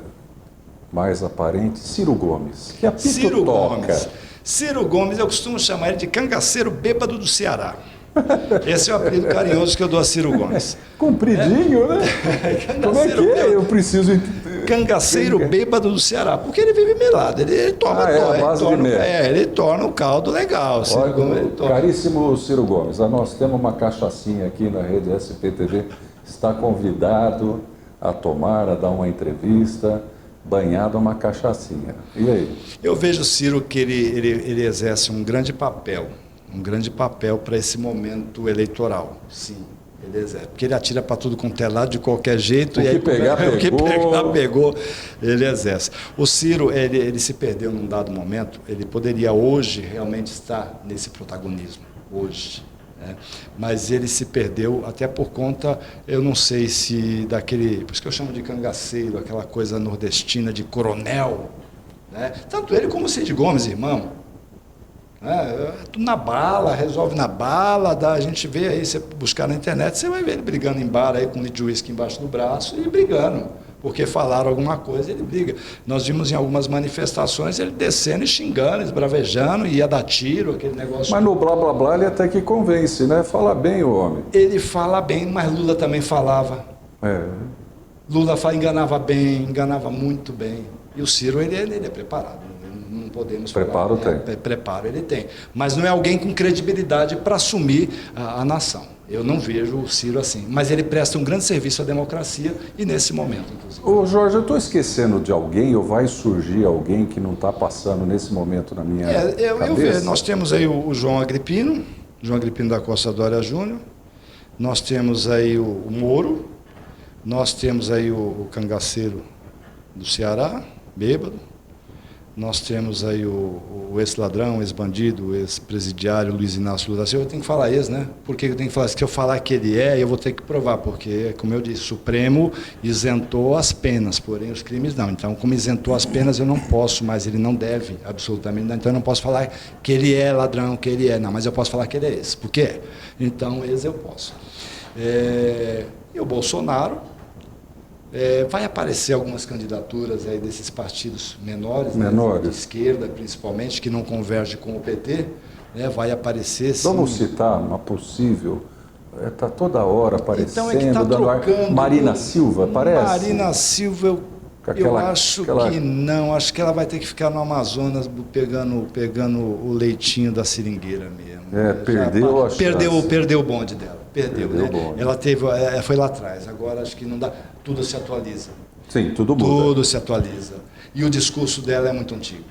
mais aparente, Ciro Gomes, que apito Ciro toca. Gomes. Ciro Gomes, eu costumo chamar ele de cangaceiro bêbado do Ceará. Esse é o apelido carinhoso que eu dou a Ciro Gomes. Compridinho, né? Como é que é? Bêbado. Eu preciso... Cangaceiro bêbado do Ceará, porque ele vive melado, ele toma, ele torna o caldo legal. Olha, caríssimo Ciro Gomes, nós temos uma cachaçinha aqui na rede SPTV, está convidado a tomar, a dar uma entrevista, banhado uma cachaçinha. E aí? Eu vejo, Ciro, que ele exerce um grande papel para esse momento eleitoral, sim. Ele exerce, porque ele atira para tudo quanto é lado, de qualquer jeito, o que pegar, pegou, ele exerce. O Ciro, ele se perdeu num dado momento, ele poderia hoje realmente estar nesse protagonismo, hoje. Mas ele se perdeu até por conta, eu não sei se daquele, por isso que eu chamo de cangaceiro, aquela coisa nordestina de coronel, né? Tanto ele como o Cid Gomes, irmão, tudo na bala, resolve na bala, a gente vê aí, você buscar na internet, você vai ver ele brigando em bar aí com um litro de uísque embaixo do braço e brigando. Porque falaram alguma coisa, ele briga. Nós vimos em algumas manifestações ele descendo e xingando, esbravejando, ia dar tiro, aquele negócio. Mas no blá blá blá ele até que convence, né? Fala bem o homem. Ele fala bem, mas Lula também falava. Lula enganava bem, enganava muito bem. E o Ciro, ele é preparado. Não podemos Preparo falar. tem. Preparo ele tem. Mas não é alguém com credibilidade para assumir a nação. Eu não vejo o Ciro assim, mas ele presta um grande serviço à democracia e nesse momento, inclusive. Ô Jorge, eu estou esquecendo de alguém ou vai surgir alguém que não está passando nesse momento na minha cabeça? Eu vejo, nós temos aí o João Agripino da Costa Dória Júnior, nós temos aí o Moro, nós temos aí o cangaceiro do Ceará, bêbado, nós temos aí o ex-ladrão, ex-bandido, ex-presidiário, Luiz Inácio Lula da Silva. Eu tenho que falar ex, né? Por que eu tenho que falar? Se eu falar que ele eu vou ter que provar, porque, como eu disse, o Supremo isentou as penas, porém os crimes não. Então, como isentou as penas, eu não posso, mas ele não deve, absolutamente. Então, eu não posso falar que ele é ladrão, que ele não, mas eu posso falar que ele é ex. Por quê? Então, ex eu posso. E o Bolsonaro... vai aparecer algumas candidaturas aí desses partidos menores. Né, de esquerda, principalmente, que não converge com o PT, né, vai aparecer. Sim. Vamos citar uma possível. Está toda hora aparecendo. Então tá trocando. Marina Silva, parece? Marina Silva, eu acho que não. Acho que ela vai ter que ficar no Amazonas pegando o leitinho da seringueira mesmo. Perdeu o bonde dela. Perdeu, né? Ela foi lá atrás, agora acho que não dá, tudo se atualiza. Sim, tudo muda. Tudo se atualiza. E o discurso dela é muito antigo.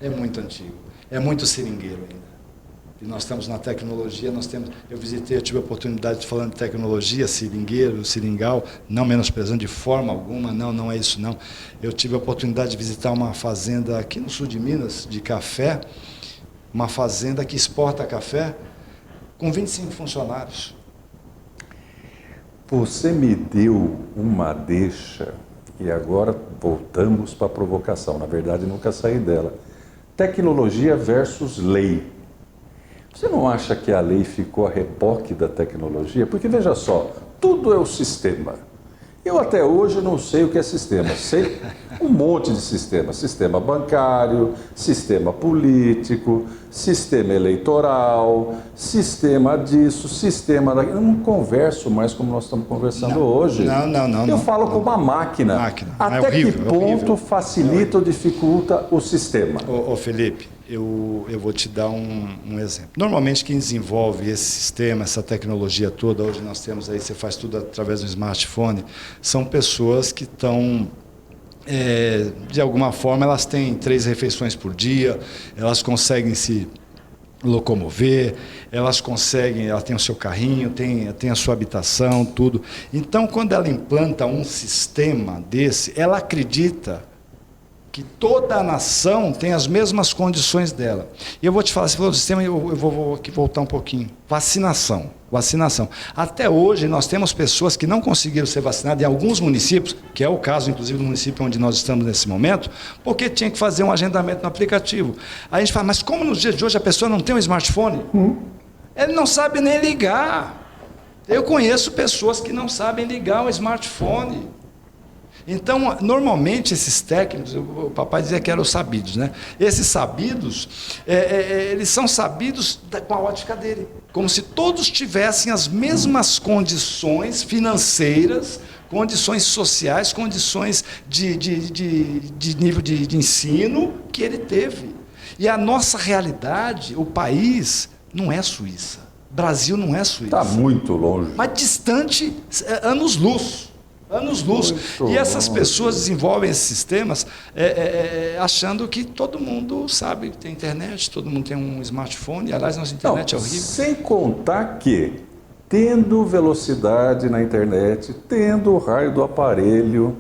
É muito antigo. É muito seringueiro ainda. E nós estamos na tecnologia, eu tive a oportunidade de falar de tecnologia, seringueiro, seringal, não menosprezando de forma alguma, não é isso não. Eu tive a oportunidade de visitar uma fazenda aqui no sul de Minas, de café, uma fazenda que exporta café, com 25 funcionários. Você me deu uma deixa e agora voltamos para a provocação. Na verdade, nunca saí dela. Tecnologia versus lei. Você não acha que a lei ficou a reboque da tecnologia? Porque, veja só, tudo é o sistema. Eu até hoje não sei o que é sistema. Sei um monte de sistemas. Sistema bancário, sistema político, sistema eleitoral, sistema disso, sistema daquilo. Eu não converso mais como nós estamos conversando hoje. Eu falo com uma máquina. Até que ponto facilita ou dificulta o sistema? Ô Felipe, eu vou te dar um exemplo. Normalmente quem desenvolve esse sistema, essa tecnologia toda, hoje nós temos aí, você faz tudo através do smartphone, são pessoas que estão, de alguma forma, elas têm 3 refeições por dia, elas conseguem se locomover, ela tem o seu carrinho, tem a sua habitação, tudo. Então, quando ela implanta um sistema desse, ela acredita que toda a nação tem as mesmas condições dela. E eu vou te falar, se for do sistema, eu vou aqui voltar um pouquinho. Vacinação. Até hoje, nós temos pessoas que não conseguiram ser vacinadas em alguns municípios, que é o caso, inclusive, do município onde nós estamos nesse momento, porque tinha que fazer um agendamento no aplicativo. Aí a gente fala, mas como nos dias de hoje a pessoa não tem um smartphone? Ele não sabe nem ligar. Eu conheço pessoas que não sabem ligar o smartphone. Então, normalmente, esses técnicos, o papai dizia que eram os sabidos, né? Esses sabidos, eles são sabidos com a ótica dele, como se todos tivessem as mesmas condições financeiras, condições sociais, condições de nível de ensino que ele teve. E a nossa realidade, o país, não é Suíça. Brasil não é Suíça. Está muito longe. Mas distante, anos-luz. Anos-luz. E essas pessoas desenvolvem esses sistemas achando que todo mundo sabe que tem internet, todo mundo tem um smartphone. Aliás, nossa internet é horrível. Sem contar que, tendo velocidade na internet, tendo o raio do aparelho,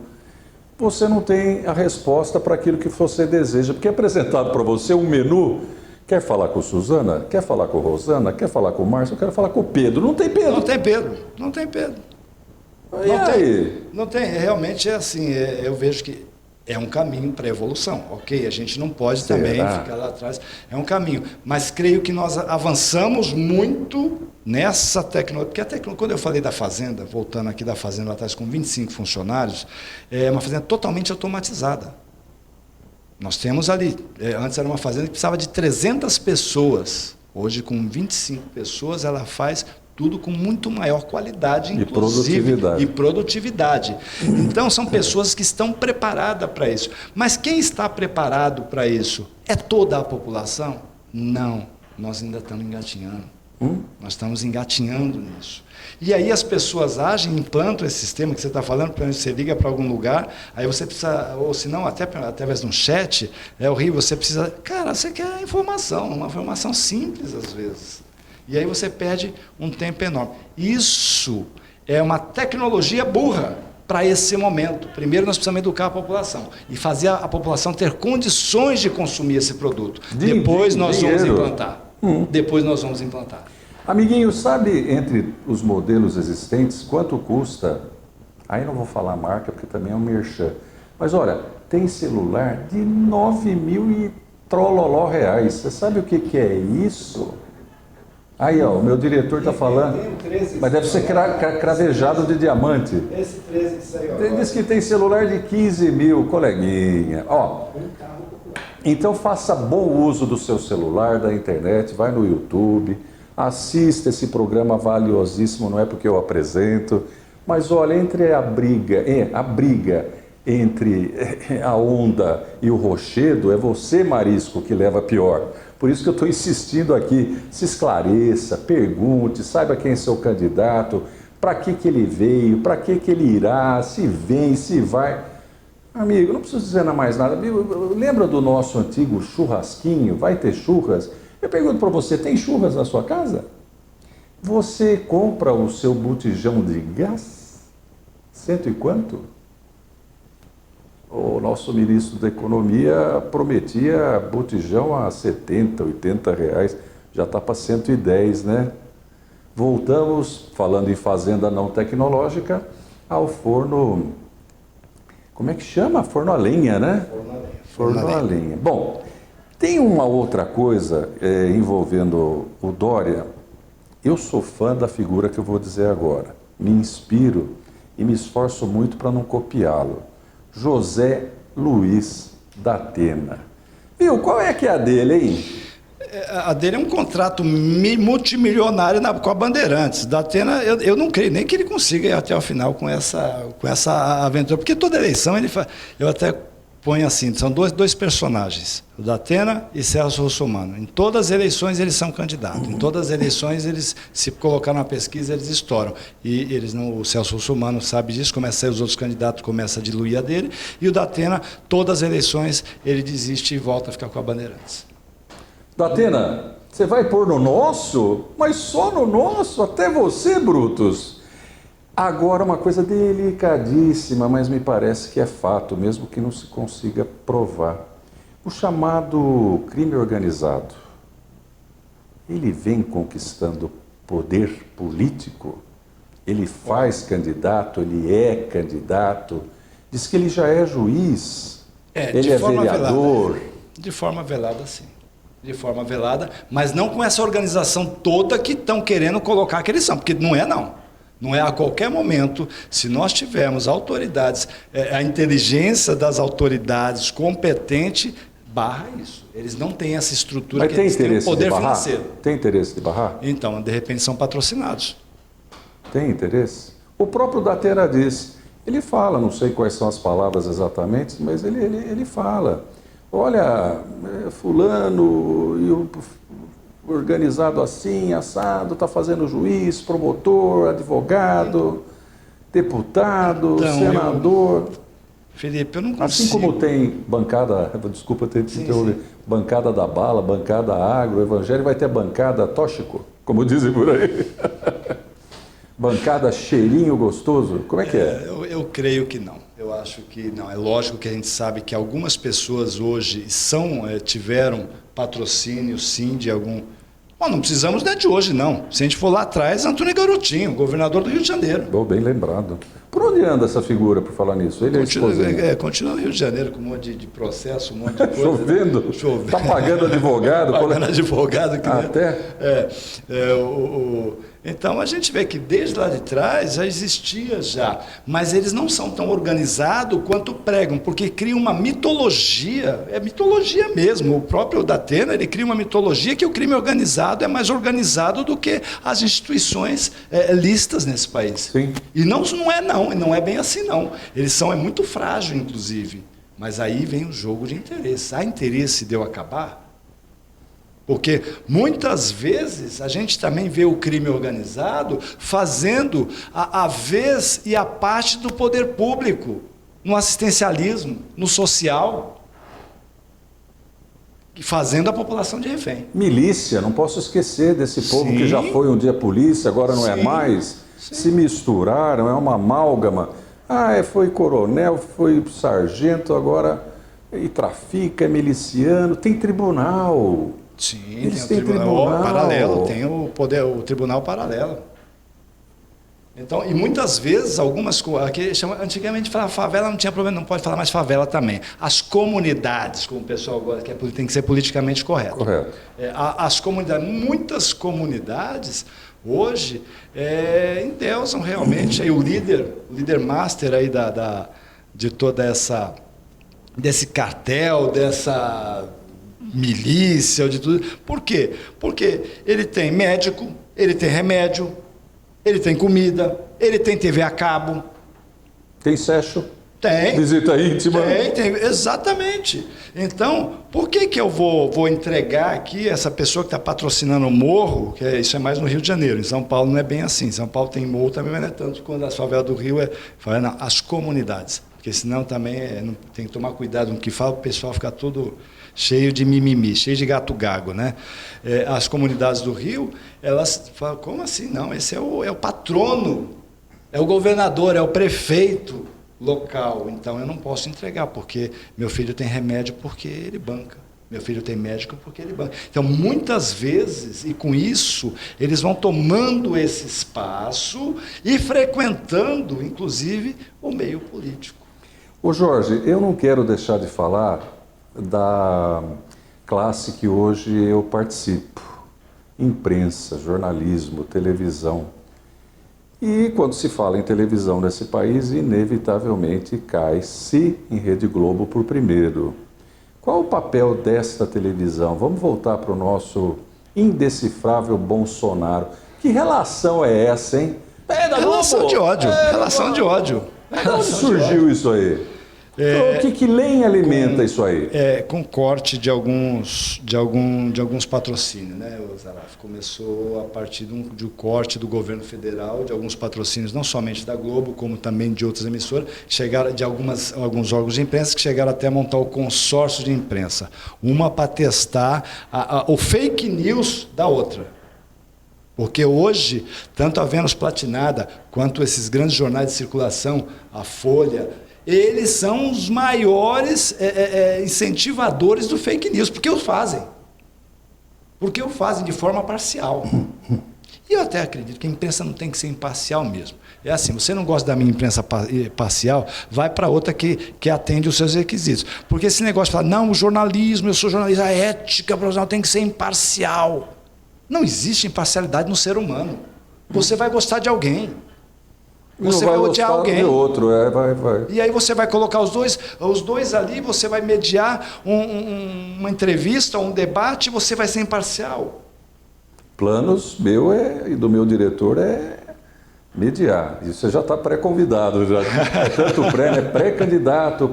você não tem a resposta para aquilo que você deseja. Porque é apresentado para você um menu. Quer falar com Suzana? Quer falar com Rosana? Quer falar com Márcio? Eu quero falar com o Pedro. Não tem Pedro. Não tem Pedro. Não tem, realmente é assim, eu vejo que é um caminho para a evolução, ok? A gente não pode também ficar lá atrás, é um caminho, mas creio que nós avançamos muito nessa tecnologia, porque a tecnologia, quando eu falei da fazenda, voltando aqui da fazenda lá atrás com 25 funcionários, é uma fazenda totalmente automatizada. Nós temos ali, antes era uma fazenda que precisava de 300 pessoas, hoje com 25 pessoas ela faz tudo com muito maior qualidade, inclusive, e produtividade. Então, são pessoas que estão preparadas para isso. Mas quem está preparado para isso? É toda a população? Não, nós ainda estamos engatinhando. Nós estamos engatinhando nisso. E aí as pessoas agem, implantam esse sistema que você está falando, para você liga para algum lugar, aí você precisa, ou se não, até através de um chat, é horrível, você precisa... Cara, você quer informação, uma informação simples às vezes. E aí você perde um tempo enorme. Isso é uma tecnologia burra para esse momento. Primeiro nós precisamos educar a população e fazer a população ter condições de consumir esse produto. Depois nós vamos implantar. Depois nós vamos implantar. Amiguinho, sabe entre os modelos existentes quanto custa? Aí não vou falar a marca porque também é um merchan. Mas olha, tem celular de 9 mil e trololó reais. Você sabe o que é isso? Aí, ó, o meu diretor está falando, mas deve ser cravejado de diamante. Esse 13 que saiu agora. Ele diz que tem celular de 15 mil, coleguinha. Ó, então faça bom uso do seu celular, da internet, vai no YouTube, assista esse programa valiosíssimo, não é porque eu apresento, mas olha, entre a briga entre a onda e o rochedo, é você, Marisco, que leva pior. Por isso que eu estou insistindo aqui, se esclareça, pergunte, saiba quem é seu candidato, para que ele veio, para que ele irá, se vem, se vai. Amigo, não preciso dizer mais nada. Amigo, lembra do nosso antigo churrasquinho? Vai ter churras? Eu pergunto para você, tem churras na sua casa? Você compra o seu botijão de gás? 100 e quanto? O nosso ministro da Economia prometia botijão a 70, 80 reais, já está para 110, né? Voltamos, falando em fazenda não tecnológica, ao forno, como é que chama? Forno a lenha, né? Forno a lenha. Bom, tem uma outra coisa envolvendo o Dória. Eu sou fã da figura que eu vou dizer agora, me inspiro e me esforço muito para não copiá-lo. José Luiz da Atena. Viu, qual é que é a dele, hein? A dele é um contrato multimilionário com a Bandeirantes. Da Atena, eu não creio nem que ele consiga ir até o final com essa aventura, porque toda eleição ele faz. Eu até ponho assim: são dois personagens, o da Atena e Celso Russomano. Em todas as eleições eles são candidatos. Em todas as eleições eles, se colocar na pesquisa, eles estouram. E eles não, o Celso Russomano sabe disso, começa a sair os outros candidatos, começa a diluir a dele. E o da Atena, todas as eleições, ele desiste e volta a ficar com a Bandeirantes. Datena, você vai pôr no nosso? Mas só no nosso? Até você, Brutus? Agora, uma coisa delicadíssima, mas me parece que é fato, mesmo que não se consiga provar. O chamado crime organizado, ele vem conquistando poder político? Ele faz candidato, ele é candidato, diz que ele já é juiz, ele é vereador. De forma velada, sim. De forma velada, mas não com essa organização toda que estão querendo colocar que eles são, porque não é não. Não é a qualquer momento, se nós tivermos autoridades, a inteligência das autoridades competente, barra isso. Eles não têm essa estrutura, mas que eles têm o poder financeiro. Tem interesse de barrar? Então, de repente, são patrocinados. Tem interesse? O próprio Datena diz, ele fala, não sei quais são as palavras exatamente, mas ele fala. Olha, fulano e o organizado assim, assado, está fazendo juiz, promotor, advogado, deputado, então, senador. Felipe, eu não consigo. Assim como tem bancada, desculpa ter te interrompido, bancada da bala, bancada agro, evangelho, vai ter bancada tóxico, como dizem por aí. Bancada cheirinho gostoso, como é que é? Eu creio que não. Eu acho que não. É lógico que a gente sabe que algumas pessoas hoje tiveram patrocínio, sim, de algum... Bom, não precisamos de hoje, não. Se a gente for lá atrás, Antônio Garotinho, governador do Rio de Janeiro. Bom, bem lembrado. Por onde anda essa figura, por falar nisso? Ele continua no Rio de Janeiro com um monte de processo, um monte de coisa. Chovendo? Né? Chovendo. Está pagando advogado? Pagando advogado. Que até? Então, a gente vê que desde lá de trás já existia já, mas eles não são tão organizados quanto pregam, porque cria uma mitologia, é mitologia mesmo. O próprio Datena, ele cria uma mitologia que o crime organizado é mais organizado do que as instituições listas nesse país. Sim. E não é bem assim não. Eles é muito frágil, inclusive. Mas aí vem o jogo de interesse. Há interesse de eu acabar? Porque muitas vezes a gente também vê o crime organizado fazendo a vez e a parte do poder público, no assistencialismo, no social, fazendo a população de refém. Milícia, não posso esquecer desse povo que já foi um dia polícia, agora não é mais. Sim. Se misturaram, é uma amálgama. Foi coronel, foi sargento, agora e trafica, é miliciano, tem tribunal. Sim, eles têm tribunal paralelo, tem o tribunal paralelo. Então, e muitas vezes, algumas coisas, antigamente falava favela, não tinha problema, não pode falar mais favela também. As comunidades, como o pessoal gosta, que tem que ser politicamente correto. Correto. As comunidades, muitas comunidades, hoje, endeusam realmente aí o líder master aí de toda desse cartel, dessa milícia, de tudo. Por quê? Porque ele tem médico, ele tem remédio, ele tem comida, ele tem TV a cabo. Tem sexo? Tem. Visita íntima? Tem, exatamente. Então, por que eu vou entregar aqui essa pessoa que está patrocinando o morro, isso é mais no Rio de Janeiro, em São Paulo não é bem assim, em São Paulo tem morro também, mas não é tanto quando as favelas do Rio as comunidades, porque senão também tem que tomar cuidado com o que fala, o pessoal fica todo cheio de mimimi, cheio de gato gago, né? As comunidades do Rio, elas falam, como assim? Não, esse é o patrono, é o governador, é o prefeito local, então eu não posso entregar, porque meu filho tem remédio porque ele banca, meu filho tem médico porque ele banca. Então, muitas vezes, e com isso, eles vão tomando esse espaço e frequentando, inclusive, o meio político. Ô Jorge, eu não quero deixar de falar da classe que hoje eu participo, imprensa, jornalismo, televisão. E quando se fala em televisão nesse país, inevitavelmente cai-se em Rede Globo por primeiro. Qual o papel desta televisão? Vamos voltar para o nosso indecifrável Bolsonaro. Que relação é essa, hein? Relação de ódio. Relação de ódio. De onde surgiu isso aí? O que lenha alimenta isso aí? Com corte de alguns patrocínios, né, Zaraf? Começou a partir de um corte do governo federal, de alguns patrocínios, não somente da Globo, como também de outras emissoras, chegaram de alguns órgãos de imprensa que chegaram até a montar o consórcio de imprensa. Uma para testar o fake news da outra. Porque hoje, tanto a Vênus Platinada, quanto esses grandes jornais de circulação, a Folha, eles são os maiores incentivadores do fake news. Porque o fazem. Porque o fazem de forma parcial. E eu até acredito que a imprensa não tem que ser imparcial mesmo. É assim, você não gosta da minha imprensa parcial, vai para outra que atende os seus requisitos. Porque esse negócio de falar, não, o jornalismo, eu sou jornalista, a ética profissional tem que ser imparcial. Não existe imparcialidade no ser humano. Você vai gostar de alguém. Você vai odiar alguém. De outro, vai. E aí você vai colocar os dois ali, você vai mediar uma entrevista, um debate, você vai ser imparcial. Planos meu e do meu diretor é mediar. Isso você já está pré-convidado. Tanto pré-candidato,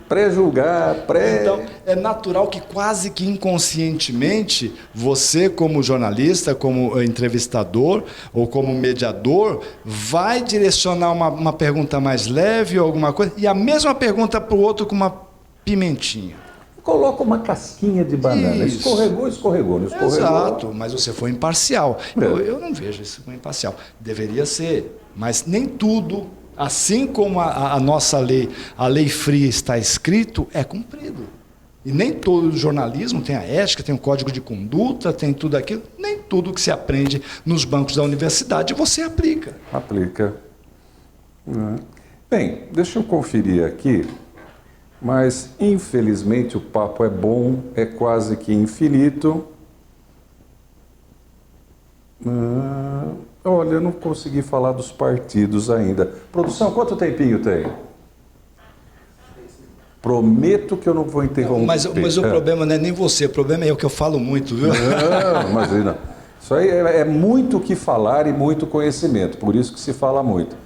pré-julgar, Então, é natural que quase que inconscientemente, você como jornalista, como entrevistador ou como mediador, vai direcionar uma pergunta mais leve ou alguma coisa, e a mesma pergunta para o outro com uma pimentinha. Coloca uma casquinha de banana. Isso. Escorregou, não escorregou. Exato, mas você foi imparcial. Eu não vejo isso como imparcial. Deveria ser, mas nem tudo, assim como a nossa lei, a lei fria está escrito, é cumprido. E nem todo jornalismo tem a ética, tem o código de conduta, tem tudo aquilo. Nem tudo que se aprende nos bancos da universidade você aplica. Bem, deixa eu conferir aqui. Mas, infelizmente, o papo é bom, é quase que infinito. Olha, eu não consegui falar dos partidos ainda. Produção, quanto tempinho tem? Prometo que eu não vou interromper. Mas o problema não é nem você, o problema é o que eu falo muito, viu? Não, imagina. Isso aí é muito o que falar e muito conhecimento, por isso que se fala muito.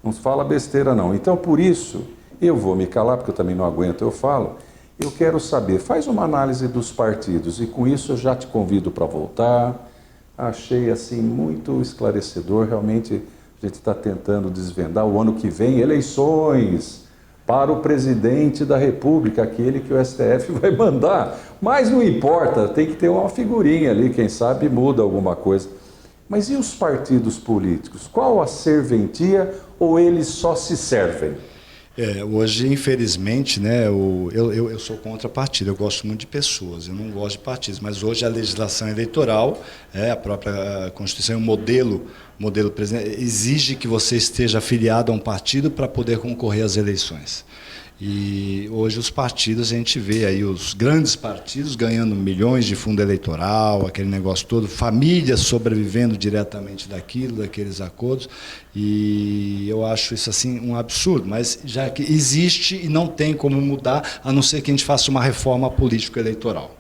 Não se fala besteira, não. Então, por isso... Eu vou me calar, porque eu também não aguento, eu falo. Eu quero saber, faz uma análise dos partidos, e com isso eu já te convido para voltar. Achei, assim, muito esclarecedor. Realmente, a gente está tentando desvendar o ano que vem, eleições para o presidente da República, aquele que o STF vai mandar. Mas não importa, tem que ter uma figurinha ali, quem sabe muda alguma coisa. Mas e os partidos políticos? Qual a serventia ou eles só se servem? Hoje, infelizmente, né, eu sou contra partido, eu gosto muito de pessoas, eu não gosto de partidos, mas hoje a legislação eleitoral, a própria Constituição, o modelo exige que você esteja afiliado a um partido para poder concorrer às eleições. E hoje os partidos, a gente vê aí os grandes partidos ganhando milhões de fundo eleitoral, aquele negócio todo, famílias sobrevivendo diretamente daqueles acordos, e eu acho isso assim um absurdo, mas já que existe e não tem como mudar, a não ser que a gente faça uma reforma político-eleitoral,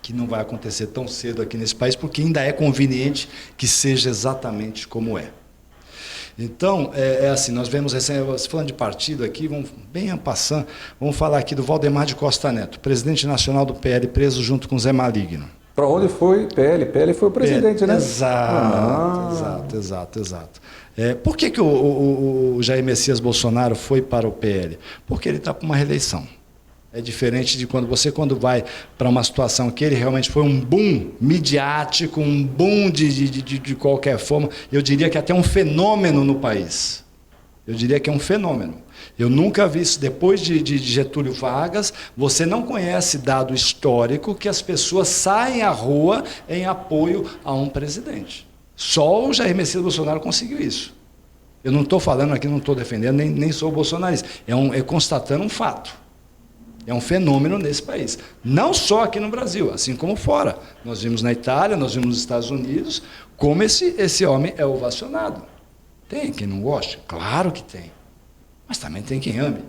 que não vai acontecer tão cedo aqui nesse país, porque ainda é conveniente que seja exatamente como é. Então, assim, nós vemos, falando de partido aqui, vamos bem en passant, vamos falar aqui do Valdemar de Costa Neto, presidente nacional do PL, preso junto com Zé Maligno. Para onde foi? PL foi o presidente, né? Exato. Por que o Jair Messias Bolsonaro foi para o PL? Porque ele está para uma reeleição. É diferente de quando vai para uma situação que ele realmente foi um boom midiático, um boom de qualquer forma. Eu diria que até um fenômeno no país. Eu diria que é um fenômeno. Eu nunca vi isso. Depois de Getúlio Vargas, você não conhece dado histórico que as pessoas saem à rua em apoio a um presidente. Só o Jair Messias Bolsonaro conseguiu isso. Eu não estou falando aqui, não estou defendendo, nem sou bolsonarista. É constatando um fato. É um fenômeno nesse país. Não só aqui no Brasil, assim como fora. Nós vimos na Itália, nós vimos nos Estados Unidos, como esse homem é ovacionado. Tem quem não goste? Claro que tem. Mas também tem quem ame.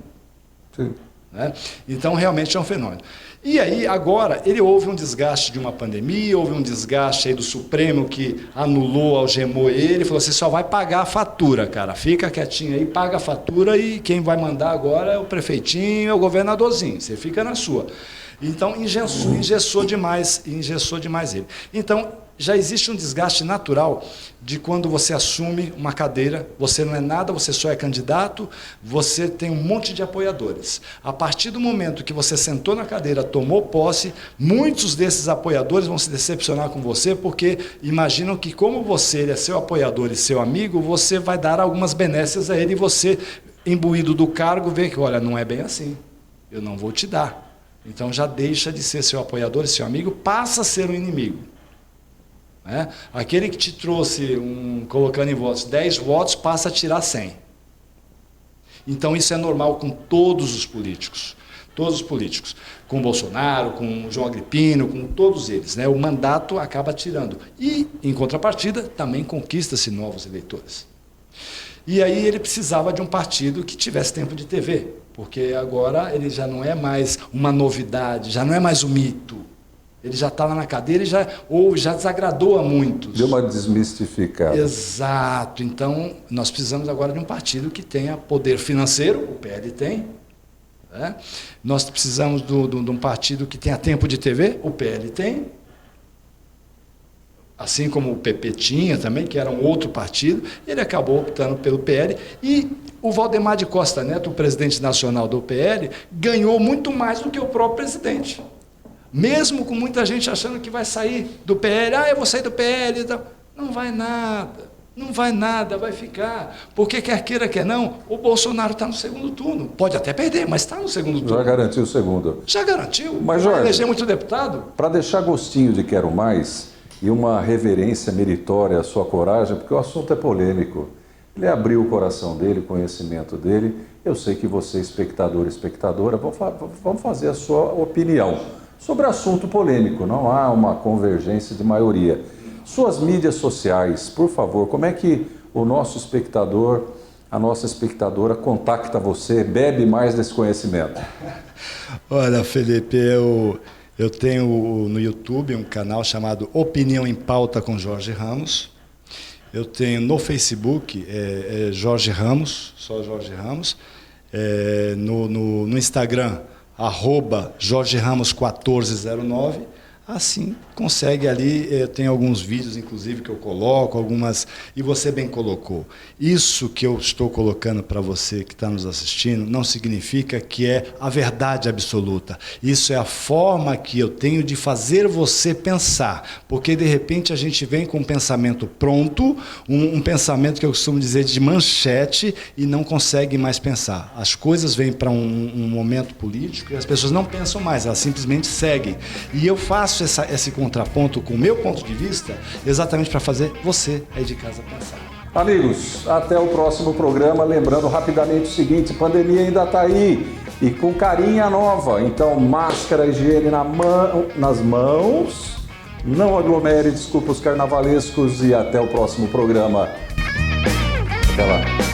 Sim. Né? Então, realmente é um fenômeno. E aí, agora, houve um desgaste de uma pandemia, houve um desgaste aí do Supremo que anulou, algemou ele, falou, você só vai pagar a fatura, cara, fica quietinho aí, paga a fatura e quem vai mandar agora é o prefeitinho, é o governadorzinho, você fica na sua. Então, engessou demais ele. Então, já existe um desgaste natural de quando você assume uma cadeira, você não é nada, você só é candidato, você tem um monte de apoiadores. A partir do momento que você sentou na cadeira, tomou posse, muitos desses apoiadores vão se decepcionar com você, porque imaginam que como ele é seu apoiador e seu amigo, você vai dar algumas benesses a ele e você, imbuído do cargo, vê que, olha, não é bem assim, eu não vou te dar. Então já deixa de ser seu apoiador e seu amigo, passa a ser um inimigo. Né? Aquele que te trouxe, colocando em votos, 10 votos, passa a tirar 100. Então isso é normal com todos os políticos. Todos os políticos. Com Bolsonaro, com João Agripino, com todos eles. Né? O mandato acaba tirando. E, em contrapartida, também conquista-se novos eleitores. E aí ele precisava de um partido que tivesse tempo de TV, porque agora ele já não é mais uma novidade, já não é mais um mito. Ele já está lá na cadeira e já desagradou a muitos. Deu uma desmistificada. Exato. Então, nós precisamos agora de um partido que tenha poder financeiro, o PL tem. Né? Nós precisamos de um partido que tenha tempo de TV, o PL tem. Assim como o PP tinha também, que era um outro partido, ele acabou optando pelo PL. E o Valdemar de Costa Neto, o presidente nacional do PL, ganhou muito mais do que o próprio presidente. Mesmo com muita gente achando que vai sair do PL, eu vou sair do PL e tal. Não vai nada, vai ficar. Porque quer queira, quer não, o Bolsonaro está no segundo turno. Pode até perder, mas está no segundo turno. Já garantiu o segundo. Já garantiu. Mas, Jorge, vai eleger muito deputado. Para deixar gostinho de quero mais e uma reverência meritória à sua coragem, porque o assunto é polêmico. Ele abriu o coração dele, o conhecimento dele. Eu sei que você, espectador e espectadora, vão fazer a sua opinião sobre assunto polêmico. Não há uma convergência de maioria. Suas mídias sociais, por favor, como é que o nosso espectador, a nossa espectadora contacta você, bebe mais desse conhecimento? Olha, Felipe, eu tenho no YouTube um canal chamado Opinião em Pauta com Jorge Ramos. Eu tenho no Facebook Jorge Ramos, só Jorge Ramos. No Instagram, @JorgeRamos1409. Assim, consegue ali, tem alguns vídeos, inclusive, que eu coloco, algumas... E você bem colocou. Isso que eu estou colocando para você que está nos assistindo, não significa que é a verdade absoluta. Isso é a forma que eu tenho de fazer você pensar. Porque, de repente, a gente vem com um pensamento pronto, um pensamento que eu costumo dizer de manchete, e não consegue mais pensar. As coisas vêm para um momento político e as pessoas não pensam mais, elas simplesmente seguem. E eu faço esse contraponto com o meu ponto de vista exatamente para fazer você aí de casa pensar. Amigos, até o próximo programa. Lembrando rapidamente o seguinte, pandemia ainda está aí e com carinha nova. Então, máscara, higiene nas mãos, não aglomere, desculpa os carnavalescos e até o próximo programa. Até lá.